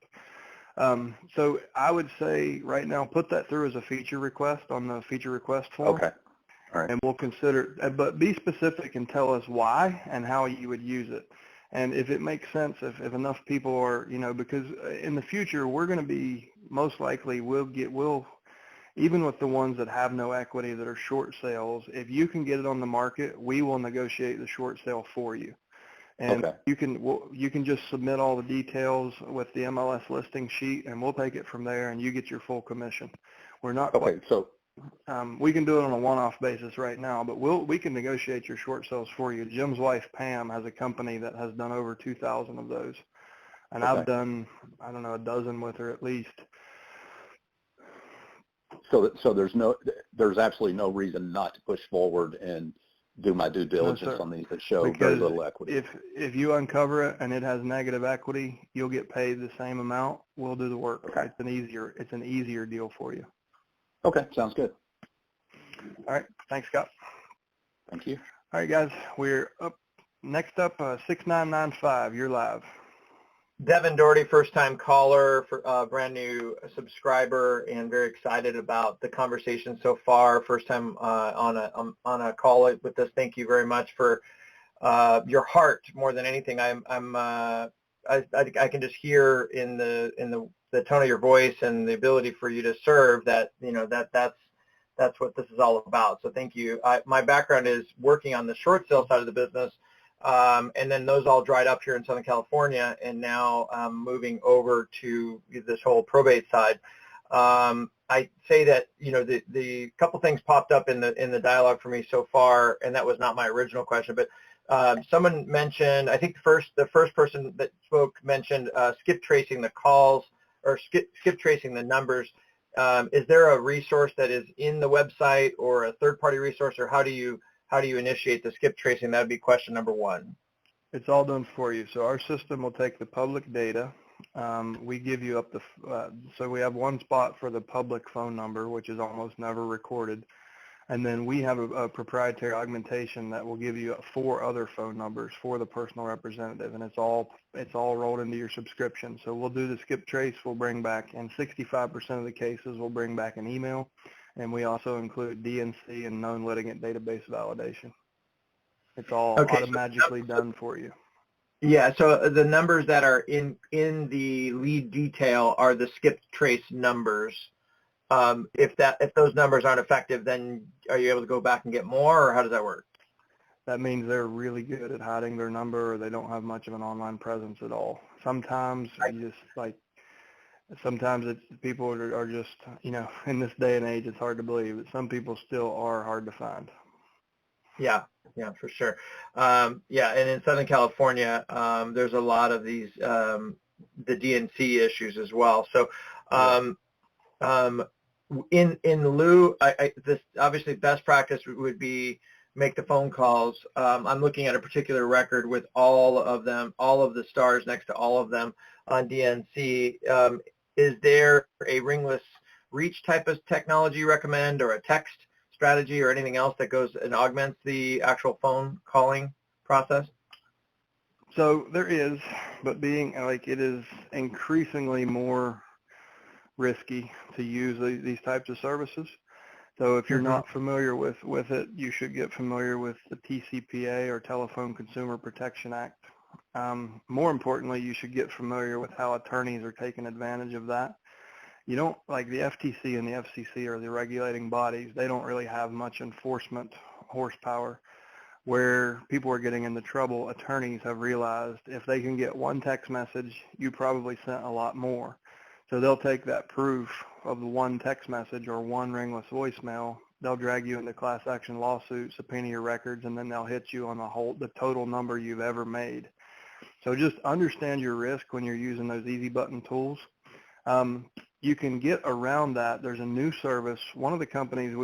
So I would say right now, put that through as a feature request on the feature request form. Okay. All right. And we'll consider, but be specific and tell us why and how you would use it. And if it makes sense, if enough people are, because in the future, we're going to be, most likely, even with the ones that have no equity that are short sales, if you can get it on the market, we will negotiate the short sale for you. And Okay. you can just submit all the details with the MLS listing sheet, and we'll take it from there, and you get your full commission. We're not Okay. So we can do it on a one-off basis right now, but we can negotiate your short sales for you. Jim's wife, Pam, has a company that has done over 2,000 of those. And okay. I've done, I don't know, a dozen with her at least. So there's absolutely no reason not to push forward and do my due diligence on these that show very little equity. If you uncover it and it has negative equity, you'll get paid the same amount. We'll do the work. Okay. It's an easier deal for you. Okay, sounds good. All right. Thanks, Scott. Thank you. All right, guys. We're up. Next up, 6995. You're live. Devin Doherty, first-time caller, for brand new subscriber, and very excited about the conversation so far. First time on a call with us. Thank you very much for your heart more than anything. I can just hear in the tone of your voice and the ability for you to serve that that's what this is all about. So thank you. My background is working on the short sale side of the business. And then those all dried up here in Southern California, and now I'm moving over to this whole probate side. I say that, the couple things popped up in the dialogue for me so far, and that was not my original question, but someone mentioned, I think the first person that spoke mentioned skip tracing the calls or skip tracing the numbers. Is there a resource that is in the website or a third-party resource, or how do you initiate the skip tracing? That would be question number one. It's all done for you. So our system will take the public data. We give you up so we have one spot for the public phone number, which is almost never recorded. And then we have a proprietary augmentation that will give you 4 other phone numbers for the personal representative, and it's all rolled into your subscription. So we'll do the skip trace. We'll bring back, in 65% of the cases, we'll bring back an email. And we also include DNC and known litigant database validation. It's all automatically done for you. Yeah, so the numbers that are in the lead detail are the skip trace numbers. If those numbers aren't effective, then are you able to go back and get more, or how does that work? That means they're really good at hiding their number, or they don't have much of an online presence at all. Sometimes sometimes people are just, in this day and age, it's hard to believe, but some people still are hard to find. Yeah, for sure. And in Southern California, there's a lot of these, the DNC issues as well. So in lieu, this obviously best practice would be make the phone calls. I'm looking at a particular record with all of the stars next to all of them on DNC. Is there a ringless reach type of technology you recommend, or a text strategy, or anything else that goes and augments the actual phone calling process? So there is, but it is increasingly more risky to use these types of services. So if you're not familiar with it, you should get familiar with the TCPA, or Telephone Consumer Protection Act. More importantly, you should get familiar with how attorneys are taking advantage of that. You don't, like the FTC and the FCC are the regulating bodies, they don't really have much enforcement horsepower. Where people are getting into trouble, attorneys have realized if they can get one text message, you probably sent a lot more. So they'll take that proof of the one text message or one ringless voicemail, they'll drag you into class action lawsuit, subpoena your records, and then they'll hit you on the total number you've ever made. So just understand your risk when you're using those easy button tools. You can get around that. There's a new service. One of the companies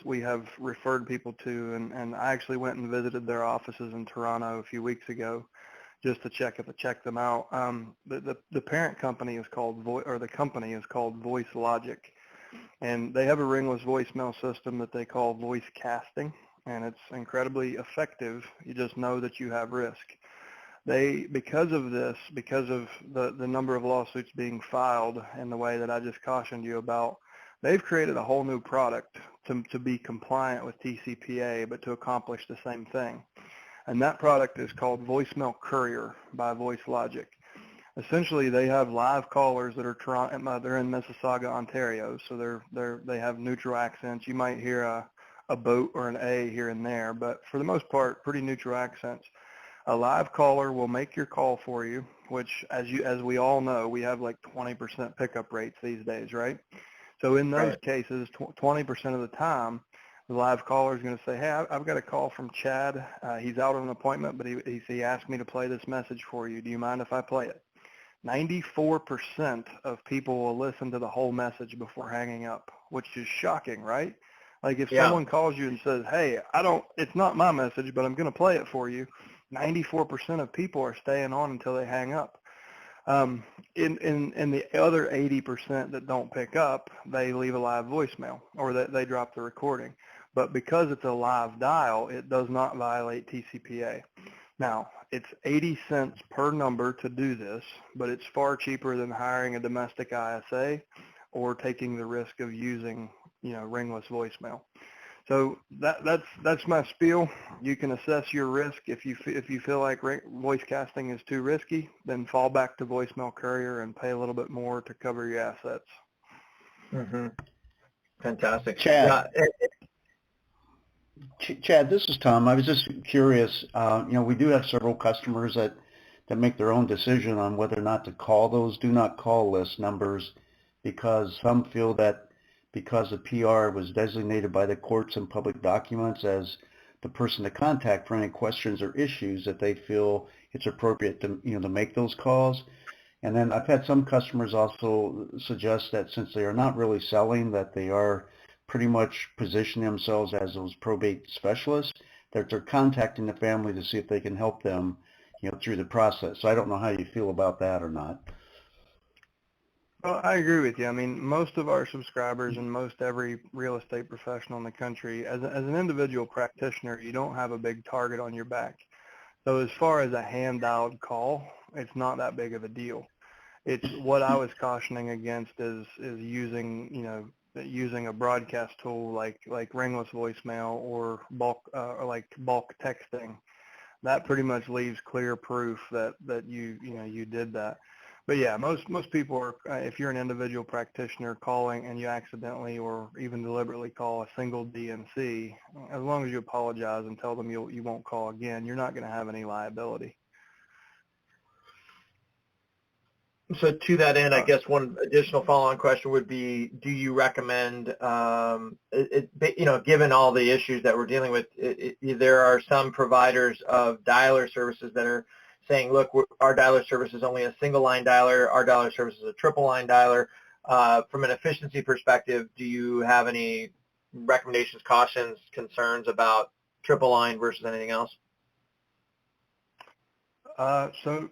we have referred people to, and I actually went and visited their offices in Toronto a few weeks ago just to check them out. The parent company is called Voice Logic, and they have a ringless voicemail system that they call voice casting, and it's incredibly effective. You just know that you have risk. because of this, because of the number of lawsuits being filed and the way that I just cautioned you about, they've created a whole new product to be compliant with TCPA, but to accomplish the same thing. And that product is called Voicemail Courier by VoiceLogic. Essentially, they have live callers that are they're in Mississauga, Ontario, so they have neutral accents. You might hear a boat or an A here and there, but for the most part, pretty neutral accents. A live caller will make your call for you, which, as we all know, we have like 20% pickup rates these days, right? So in those cases, 20% of the time, the live caller is going to say, hey, I've got a call from Chad. He's out on an appointment, but he asked me to play this message for you. Do you mind if I play it? 94% of people will listen to the whole message before hanging up, which is shocking, right? Like if someone calls you and says, hey, it's not my message, but I'm going to play it for you, 94% of people are staying on until they hang up. In the other 80% that don't pick up, they leave a live voicemail or they drop the recording. But because it's a live dial, it does not violate TCPA. Now, it's 80 cents per number to do this, but it's far cheaper than hiring a domestic ISA or taking the risk of using, ringless voicemail. So that's my spiel. You can assess your risk. If you feel like voice casting is too risky, then fall back to Voicemail Courier and pay a little bit more to cover your assets. Mm-hmm. Fantastic. Chad. Chad, this is Tom. I was just curious. We do have several customers that make their own decision on whether or not to call those do not call list numbers, because some feel that because the PR was designated by the courts and public documents as the person to contact for any questions or issues, that they feel it's appropriate to make those calls. And then I've had some customers also suggest that since they are not really selling, that they are pretty much positioning themselves as those probate specialists, that they're contacting the family to see if they can help them, through the process. So I don't know how you feel about that or not. Well, I agree with you. I mean, most of our subscribers and most every real estate professional in the country, as an individual practitioner, you don't have a big target on your back. So as far as a hand-dialed call, it's not that big of a deal. It's what I was cautioning against is using, using a broadcast tool like ringless voicemail or bulk texting. That pretty much leaves clear proof that you did that. But yeah, most people are, if you're an individual practitioner calling and you accidentally or even deliberately call a single DNC, as long as you apologize and tell them you won't call again, you're not going to have any liability. So to that end, I guess one additional follow-on question would be, do you recommend, given all the issues that we're dealing with, there are some providers of dialer services that are saying, look, our dialer service is only a single line dialer, our dialer service is a triple line dialer. From an efficiency perspective, do you have any recommendations, cautions, concerns about triple line versus anything else? So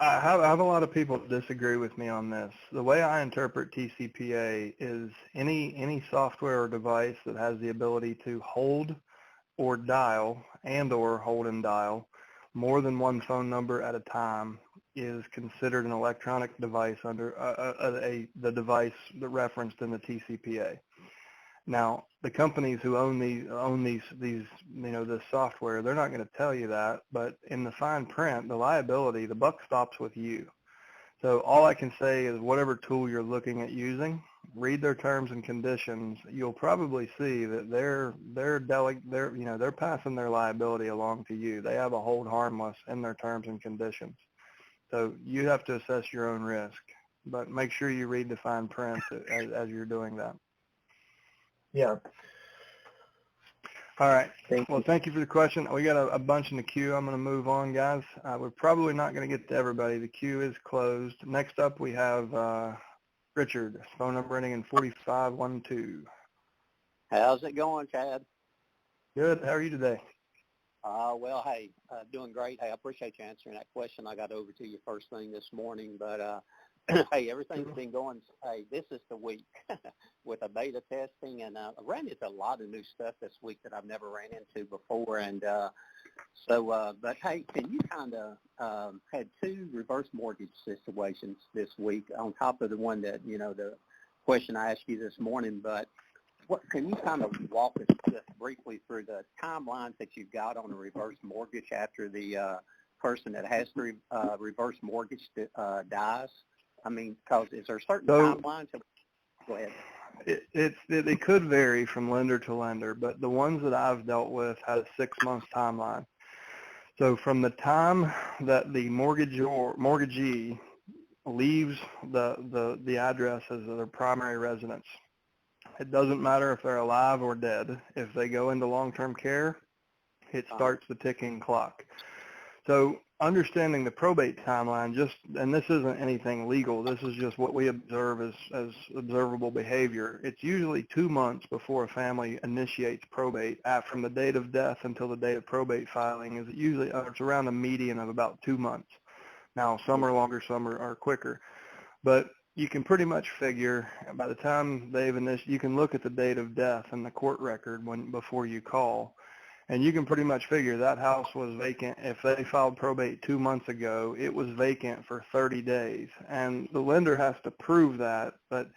I have a lot of people that disagree with me on this. The way I interpret TCPA is any software or device that has the ability to hold or dial and or hold and dial more than one phone number at a time is considered an electronic device under the device that referenced in the TCPA. Now, the companies who own these this software, they're not going to tell you that, but in the fine print, the liability, the buck stops with you. So all I can say is whatever tool you're looking at using, read their terms and conditions. You'll probably see that they're passing their liability along to you. They have a hold harmless in their terms and conditions. So you have to assess your own risk, but make sure you read the fine print as you're doing that. Yeah. All right. Thank you for the question. We got a bunch in the queue. I'm going to move on, guys. We're probably not going to get to everybody. The queue is closed. Next up, we have Richard, phone number ending in 4512. How's it going, Chad? Good. How are you today? Well, hey, doing great. Hey, I appreciate you answering that question. I got over to you first thing this morning, but hey, everything's been going. Hey, this is the week with a beta testing, and I ran into a lot of new stuff this week that I've never ran into before, and So, but hey, can you kind of had two reverse mortgage situations this week on top of the one that, the question I asked you this morning, but what can you kind of walk us just briefly through the timelines that you've got on a reverse mortgage after the person that has the reverse mortgage dies? I mean, because is there certain timelines? Go ahead. It could vary from lender to lender, but the ones that I've dealt with had a 6-month timeline. So from the time that the mortgagee leaves the address as their primary residence, it doesn't matter if they're alive or dead. If they go into long-term care, it starts the ticking clock. So understanding the probate timeline, and this isn't anything legal, this is just what we observe as observable behavior. It's usually 2 months before a family initiates probate. From the date of death until the date of probate filing is usually it's around a median of about 2 months. Now, some are longer, some are quicker. But you can pretty much figure by the time you can look at the date of death in the court record before you call. And you can pretty much figure that house was vacant. If they filed probate 2 months ago, it was vacant for 30 days. And the lender has to prove that, but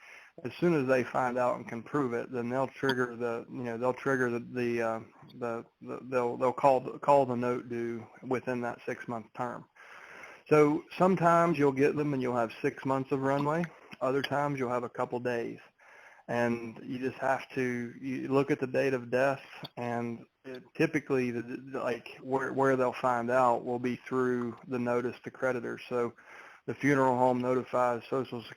as soon as they find out and can prove it, then they'll trigger they'll call the note due within that 6-month term. So sometimes you'll get them and you'll have 6 months of runway. Other times you'll have a couple days. And you just have to look at the date of death, and typically, where they'll find out will be through the notice to creditors. So the funeral home notifies Social Security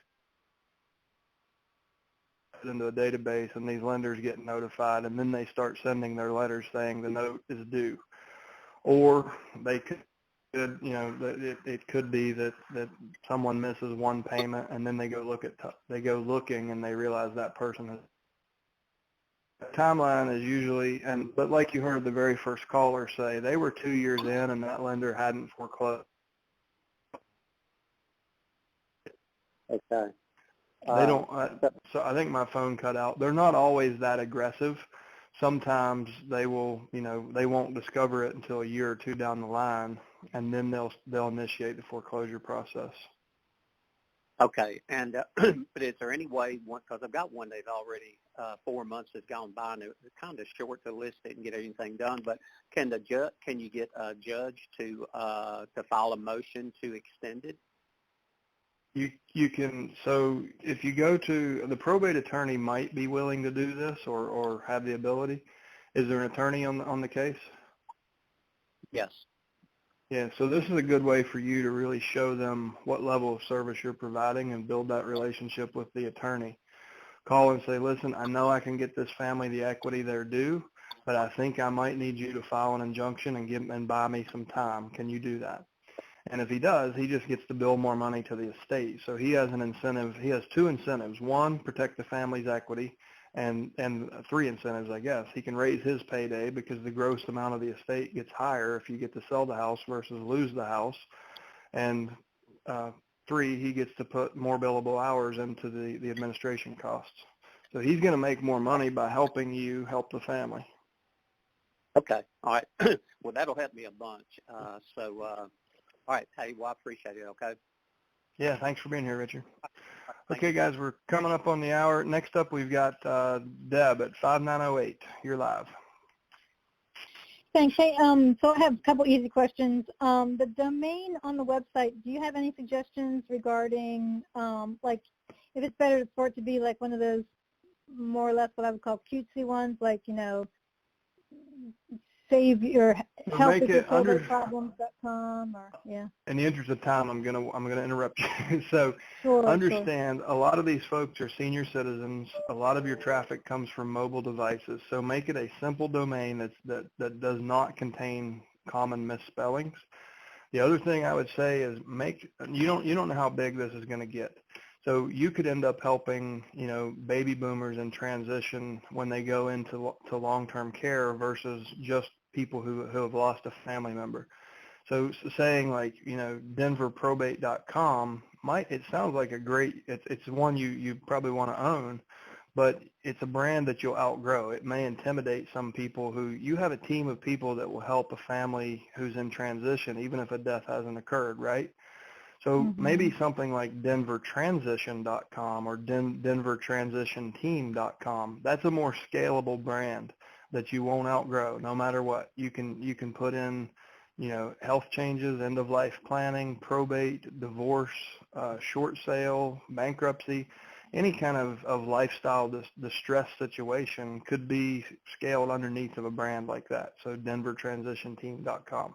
into a database, and these lenders get notified, and then they start sending their letters saying the note is due. Or they could, it could be that someone misses one payment, and then they go looking and they realize that person has. The timeline is usually, but like you heard the very first caller say, they were 2 years in and that lender hadn't foreclosed. Okay. They don't. So I think my phone cut out. They're not always that aggressive. Sometimes they will, they won't discover it until a year or two down the line, and then they'll initiate the foreclosure process. Okay, and but is there any way, because I've got one they've already 4 months has gone by, and it's kind of short to list it and get anything done. But can you get a judge to file a motion to extend it? You can. So if you go to the probate attorney, might be willing to do this or have the ability. Is there an attorney on the case? Yes. Yeah, so this is a good way for you to really show them what level of service you're providing and build that relationship with the attorney. Call and say, listen, I know I can get this family the equity they're due, but I think I might need you to file an injunction and buy me some time. Can you do that? And if he does, he just gets to bill more money to the estate. So he has an incentive. He has 2 incentives. 1, protect the family's equity, and 3 incentives, I guess. He can raise his payday because the gross amount of the estate gets higher if you get to sell the house versus lose the house. And 3, he gets to put more billable hours into the administration costs. So he's going to make more money by helping you help the family. Okay. All right. Well, that'll help me a bunch. All right. Hey, well, I appreciate it. Okay. Yeah, thanks for being here, Richard. Okay, guys, we're coming up on the hour. Next up, we've got Deb at 5908. You're live. Thanks. Hey, so I have a couple easy questions. The domain on the website, do you have any suggestions regarding, like, if it's better for it to be like one of those more or less what I would call cutesy ones, like, save your help with your problems.com, or yeah. In the interest of time, I'm gonna interrupt you. So Sure, understand, a lot of these folks are senior citizens. A lot of your traffic comes from mobile devices. So make it a simple domain that does not contain common misspellings. The other thing I would say is you don't know how big this is going to get. So you could end up helping, baby boomers in transition when they go into long-term care versus just people who have lost a family member. So saying like, denverprobate.com it sounds like it's one you probably want to own, but it's a brand that you'll outgrow. It may intimidate some people who, you have a team of people that will help a family who's in transition, even if a death hasn't occurred, right? So maybe something like denvertransition.com or denvertransitionteam.com, that's a more scalable brand that you won't outgrow no matter what. You can put in, health changes, end of life planning, probate, divorce, short sale, bankruptcy, any kind of lifestyle distress situation could be scaled underneath of a brand like that. So denvertransitionteam.com.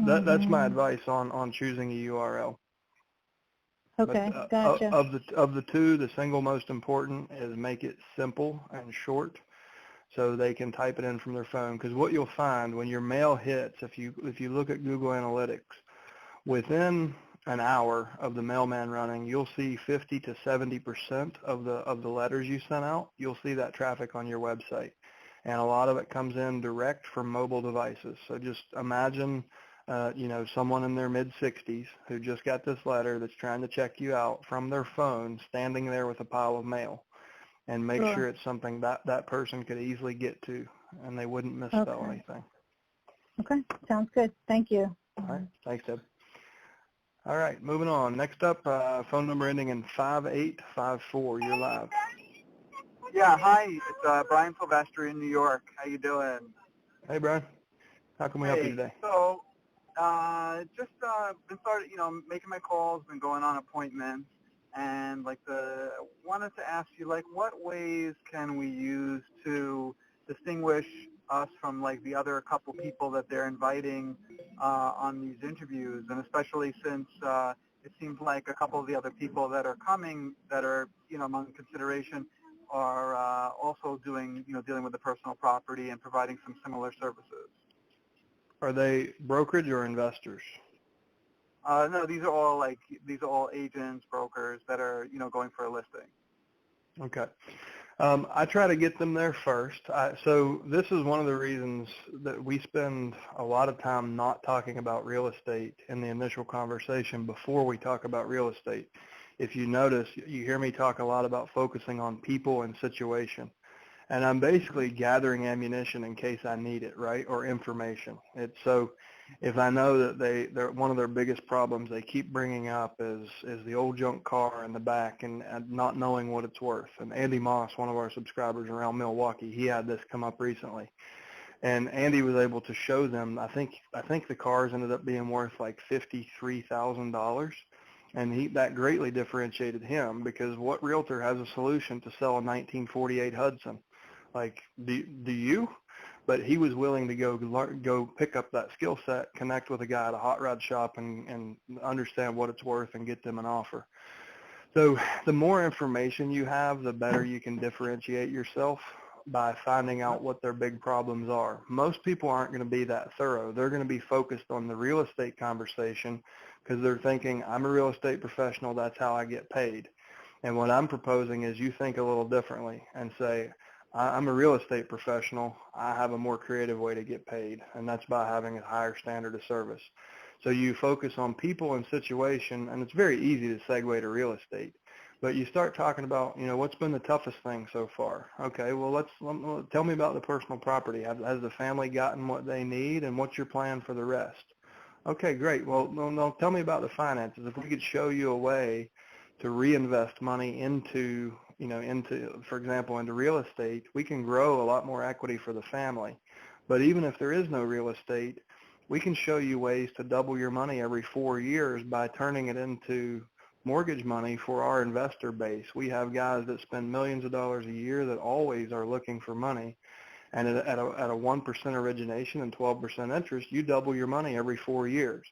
That's my advice on choosing a URL. Okay, but, gotcha. Of the two, the single most important is make it simple and short, so they can type it in from their phone. Because what you'll find when your mail hits, if you look at Google Analytics, within an hour of the mailman running, you'll see 50 to 70% of the letters you sent out. You'll see that traffic on your website, and a lot of it comes in direct from mobile devices. So just imagine, someone in their mid-60s who just got this letter that's trying to check you out from their phone, standing there with a pile of mail, and make sure it's something that person could easily get to, and they wouldn't misspell anything. Okay, sounds good. Thank you. All right, thanks, Deb. All right, moving on. Next up, phone number ending in 5854. You're live. Yeah, hi. It's Brian Sylvester in New York. How you doing? Hey, Brian. How can we help you today? So, just been started, making my calls, been going on appointments, and wanted to ask you, what ways can we use to distinguish us from the other couple people that they're inviting on these interviews, and especially since it seems like a couple of the other people that are coming that are among consideration are also dealing with the personal property and providing some similar services. Are they brokerage or investors? No, these are all agents, brokers that are going for a listing. Okay. I try to get them there first. So this is one of the reasons that we spend a lot of time not talking about real estate in the initial conversation before we talk about real estate. If you notice, you hear me talk a lot about focusing on people and situation. And I'm basically gathering ammunition in case I need it, right, or information. So if I know that they're one of their biggest problems they keep bringing up is the old junk car in the back and not knowing what it's worth. And Andy Moss, one of our subscribers around Milwaukee, he had this come up recently. And Andy was able to show them, I think the cars ended up being worth like $53,000. And that greatly differentiated him, because what realtor has a solution to sell a 1948 Hudson? Do you? But he was willing to go pick up that skill set, connect with a guy at a hot rod shop, and understand what it's worth and get them an offer. So the more information you have, the better you can differentiate yourself by finding out what their big problems are. Most people aren't going to be that thorough. They're going to be focused on the real estate conversation because they're thinking, I'm a real estate professional, that's how I get paid. And what I'm proposing is you think a little differently and say, I'm a real estate professional, I have a more creative way to get paid, and that's by having a higher standard of service. So you focus on people and situation, and it's very easy to segue to real estate. But you start talking about, what's been the toughest thing so far? Okay, well, tell me about the personal property. Has the family gotten what they need, and what's your plan for the rest? Okay, great. Well, no, tell me about the finances. If we could show you a way to reinvest money into, for example, into real estate, we can grow a lot more equity for the family. But even if there is no real estate, we can show you ways to double your money every 4 years by turning it into mortgage money for our investor base. We have guys that spend millions of dollars a year that always are looking for money. And at a 1% origination and 12% interest, you double your money every 4 years.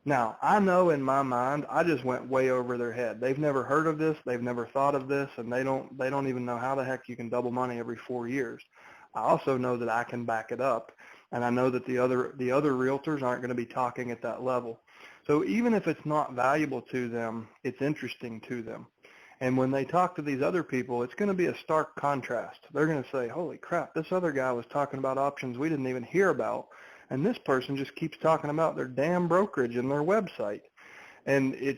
Now, I know in my mind, I just went way over their head. They've never heard of this, they've never thought of this, and they don't even know how the heck you can double money every 4 years. I also know that I can back it up, and I know that the other realtors aren't going to be talking at that level. So even if it's not valuable to them, it's interesting to them. And when they talk to these other people, it's going to be a stark contrast. They're going to say, holy crap, this other guy was talking about options we didn't even hear about, and this person just keeps talking about their damn brokerage and their website. And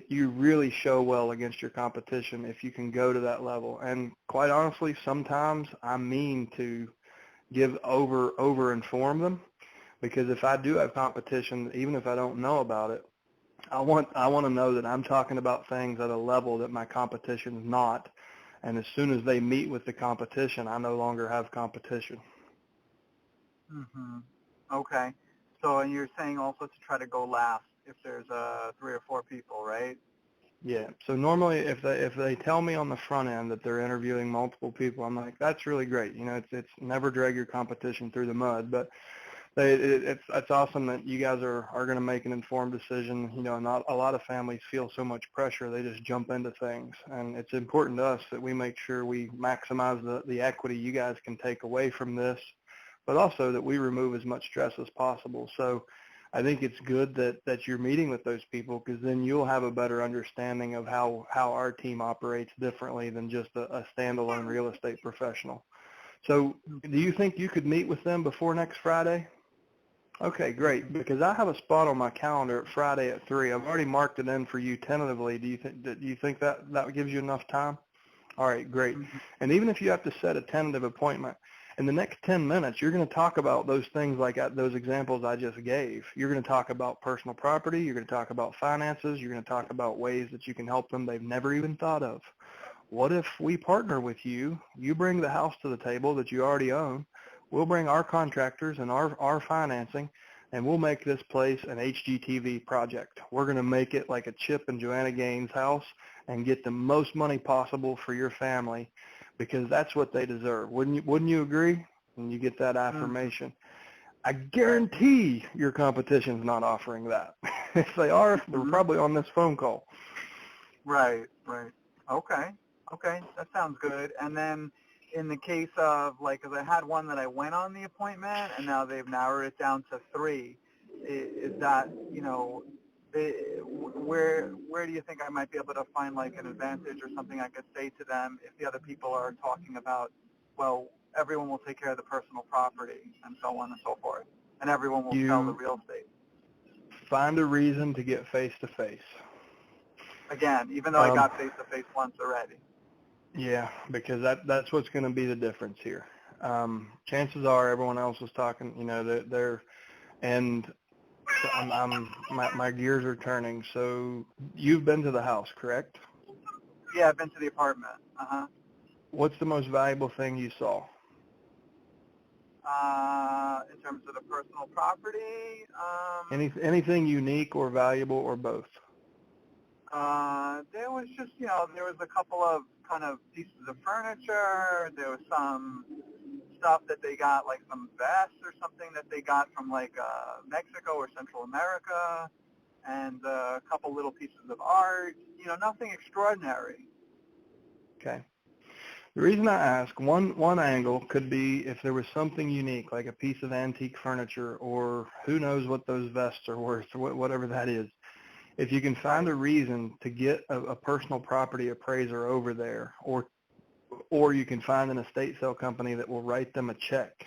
you really show well against your competition if you can go to that level. And quite honestly, sometimes I mean to over inform them, because if I do have competition, even if I don't know about it, I want to know that I'm talking about things at a level that my competition is not. And as soon as they meet with the competition, I no longer have competition. Mm-hmm. Okay. So, and you're saying also to try to go last if there's 3 or 4 people, right? Yeah. So normally, if they tell me on the front end that they're interviewing multiple people, I'm like, that's really great. You know, it's never drag your competition through the mud, but it's awesome that you guys are going to make an informed decision. You know, not a lot of families feel so much pressure, they just jump into things, and it's important to us that we make sure we maximize the equity you guys can take away from this, but also that we remove as much stress as possible. So I think it's good that you're meeting with those people, because then you'll have a better understanding of how our team operates differently than just a standalone real estate professional. So do you think you could meet with them before next Friday? Okay, great, because I have a spot on my calendar at Friday at 3. I've already marked it in for you tentatively. Do you think that gives you enough time? All right, great. And even if you have to set a tentative appointment, in the next 10 minutes, you're going to talk about those things like those examples I just gave. You're going to talk about personal property. You're going to talk about finances. You're going to talk about ways that you can help them they've never even thought of. What if we partner with you? You bring the house to the table that you already own. We'll bring our contractors and our financing, and we'll make this place an HGTV project. We're going to make it like a Chip and Joanna Gaines house and get the most money possible for your family, because that's what they deserve. Wouldn't you agree? And you get that affirmation. I guarantee your competition's not offering that. If they are, they're probably on this phone call. Right. Okay, that sounds good. And then in the case of, like, because I had one that I went on the appointment, and now they've narrowed it down to 3, is that, you know, where do you think I might be able to find, like, an advantage or something I could say to them if the other people are talking about, well, everyone will take care of the personal property and so on and so forth, and everyone will sell the real estate? Find a reason to get face-to-face. Again, even though I got face-to-face once already. Yeah, because that's what's going to be the difference here. Chances are everyone else is talking, you know, and my gears are turning. So you've been to the house, correct? Yeah, I've been to the apartment. What's the most valuable thing you saw? In terms of the personal property, anything unique or valuable or both? there was just, you know, there was a couple of kind of pieces of furniture. There was some stuff that they got, like some vests or something that they got from, like, Mexico or Central America, and a couple little pieces of art. You know, nothing extraordinary. Okay. The reason I ask, one angle could be if there was something unique, like a piece of antique furniture, or who knows what those vests are worth, or whatever that is. If you can find a reason to get a personal property appraiser over there, or you can find an estate sale company that will write them a check.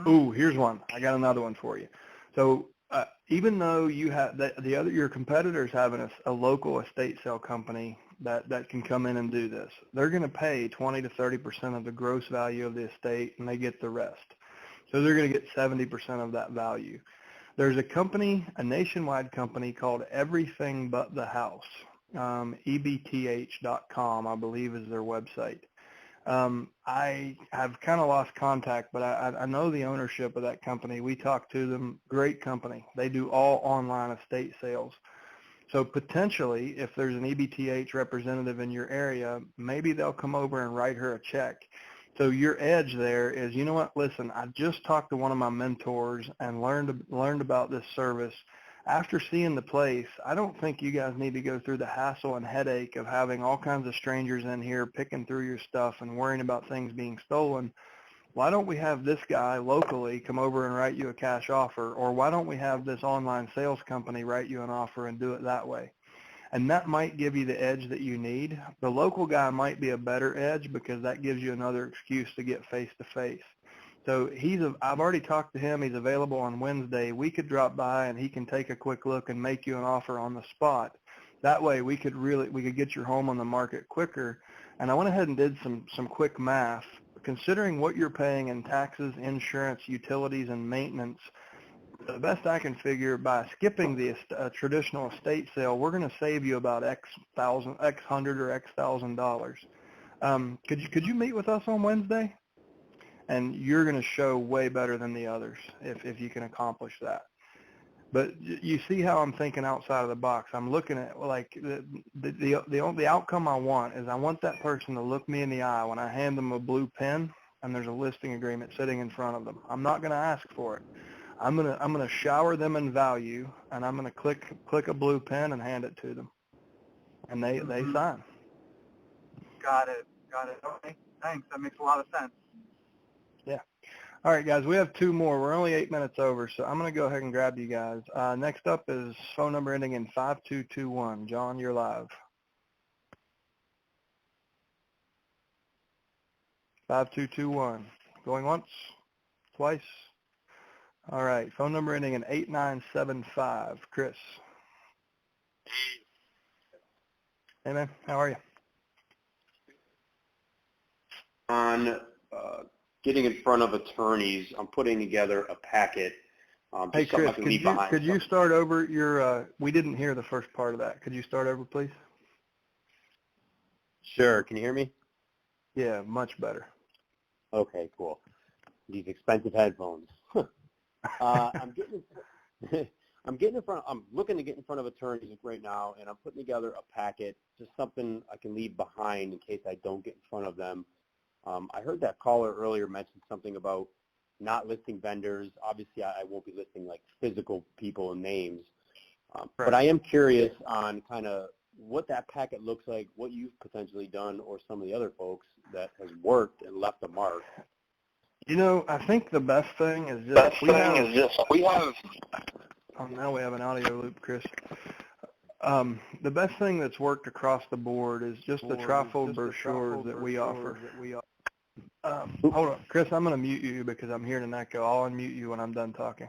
Ooh, here's one. I got another one for you. So even though you have your competitors having a local estate sale company that can come in and do this, they're going to pay 20 to 30% of the gross value of the estate, and they get the rest. So they're going to get 70% of that value. There's a company, a nationwide company called Everything But the House. EBTH.com, I believe, is their website. I have kind of lost contact, but I know the ownership of that company. We talked to them. Great company. They do all online estate sales. So potentially, if there's an EBTH representative in your area, maybe they'll come over and write her a check. So your edge there is, you know what, listen, I just talked to one of my mentors and learned about this service. After seeing the place, I don't think you guys need to go through the hassle and headache of having all kinds of strangers in here picking through your stuff and worrying about things being stolen. Why don't we have this guy locally come over and write you a cash offer? Or why don't we have this online sales company write you an offer and do it that way? And that might give you the edge that you need. The local guy might be a better edge because that gives you another excuse to get face-to-face. So I've already talked to him. He's available on Wednesday. We could drop by and he can take a quick look and make you an offer on the spot. That way we could get your home on the market quicker. And I went ahead and did some quick math. Considering what you're paying in taxes, insurance, utilities, and maintenance, the best I can figure, by skipping the traditional estate sale, we're going to save you about X hundred or X $1,000. Could you meet with us on Wednesday? And you're going to show way better than the others if you can accomplish that. But you see how I'm thinking outside of the box. I'm looking at, like, the outcome I want is I want that person to look me in the eye when I hand them a blue pen and there's a listing agreement sitting in front of them. I'm not going to ask for it. I'm gonna shower them in value, and I'm gonna click a blue pen and hand it to them, and they sign. Got it. Okay, thanks. That makes a lot of sense. Yeah. All right, guys, we have 2 more. We're only 8 minutes over, so I'm gonna go ahead and grab you guys. Next up is phone number ending in 5221. John, you're live. 5221. Going once, twice. All right, phone number ending in 8975. Chris. Hey, man, how are you? On getting in front of attorneys, I'm putting together a packet. Hey, Chris, could you start over your, we didn't hear the first part of that. Could you start over, please? Sure. Can you hear me? Yeah, much better. Okay, cool. These expensive headphones. I'm looking to get in front of attorneys right now, and I'm putting together a packet, just something I can leave behind in case I don't get in front of them. I heard that caller earlier mention something about not listing vendors. Obviously, I won't be listing like physical people and names, but I am curious on kind of what that packet looks like, what you've potentially done, or some of the other folks that has worked and left a mark. You know, I think the best thing is just we have. Oh, now we have an audio loop, Chris. The best thing that's worked across the board is just the trifold brochures that we offer. Hold on, Chris. I'm going to mute you because I'm hearing an echo. I'll unmute you when I'm done talking.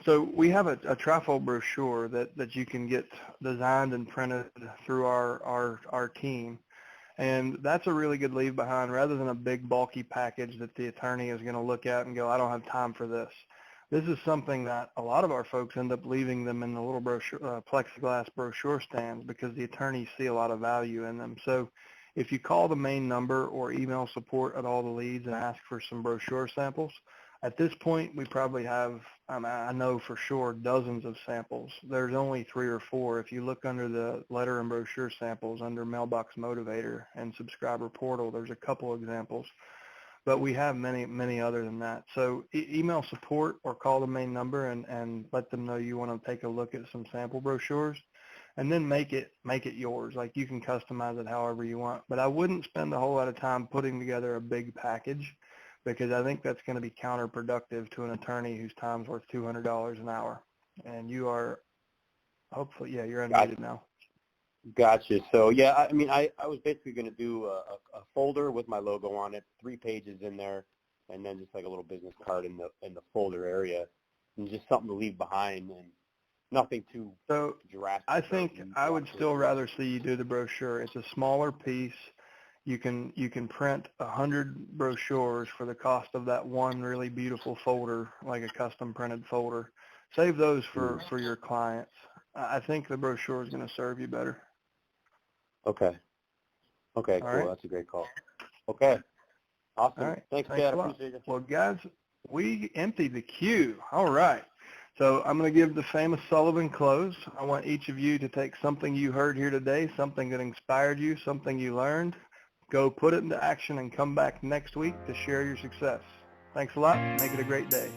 So we have a trifold brochure that you can get designed and printed through our team. And that's a really good leave behind rather than a big bulky package that the attorney is going to look at and go, I don't have time for this. This is something that a lot of our folks end up leaving them in the little brochure, plexiglass brochure stands because the attorneys see a lot of value in them. So if you call the main number or email support at all the leads and ask for some brochure samples, at this point we probably have, I know for sure, dozens of samples. There's only 3 or 4. If you look under the letter and brochure samples under Mailbox Motivator and Subscriber Portal, there's a couple examples. But we have many, many other than that. So email support or call the main number and let them know you want to take a look at some sample brochures, and then make it yours. Like, you can customize it however you want. But I wouldn't spend a whole lot of time putting together a big package, because I think that's going to be counterproductive to an attorney whose time's worth $200 an hour. And you are, hopefully, yeah, you're unmuted now. Gotcha. So yeah, I mean, I was basically going to do a folder with my logo on it, 3 pages in there, and then just like a little business card in the folder area, and just something to leave behind, and nothing too drastic. I think I would still rather see you do the brochure. It's a smaller piece. You can print 100 brochures for the cost of that one really beautiful folder, like a custom printed folder. Save those for your clients. I think the brochure is going to serve you better. Okay. Okay, cool. Right. That's a great call. Okay. Awesome. All right. Thanks, Thanks Chad. a lot. Appreciate it. Well, guys, we emptied the queue. All right. So I'm going to give the famous Sullivan close. I want each of you to take something you heard here today, something that inspired you, something you learned. Go put it into action and come back next week to share your success. Thanks a lot. Make it a great day.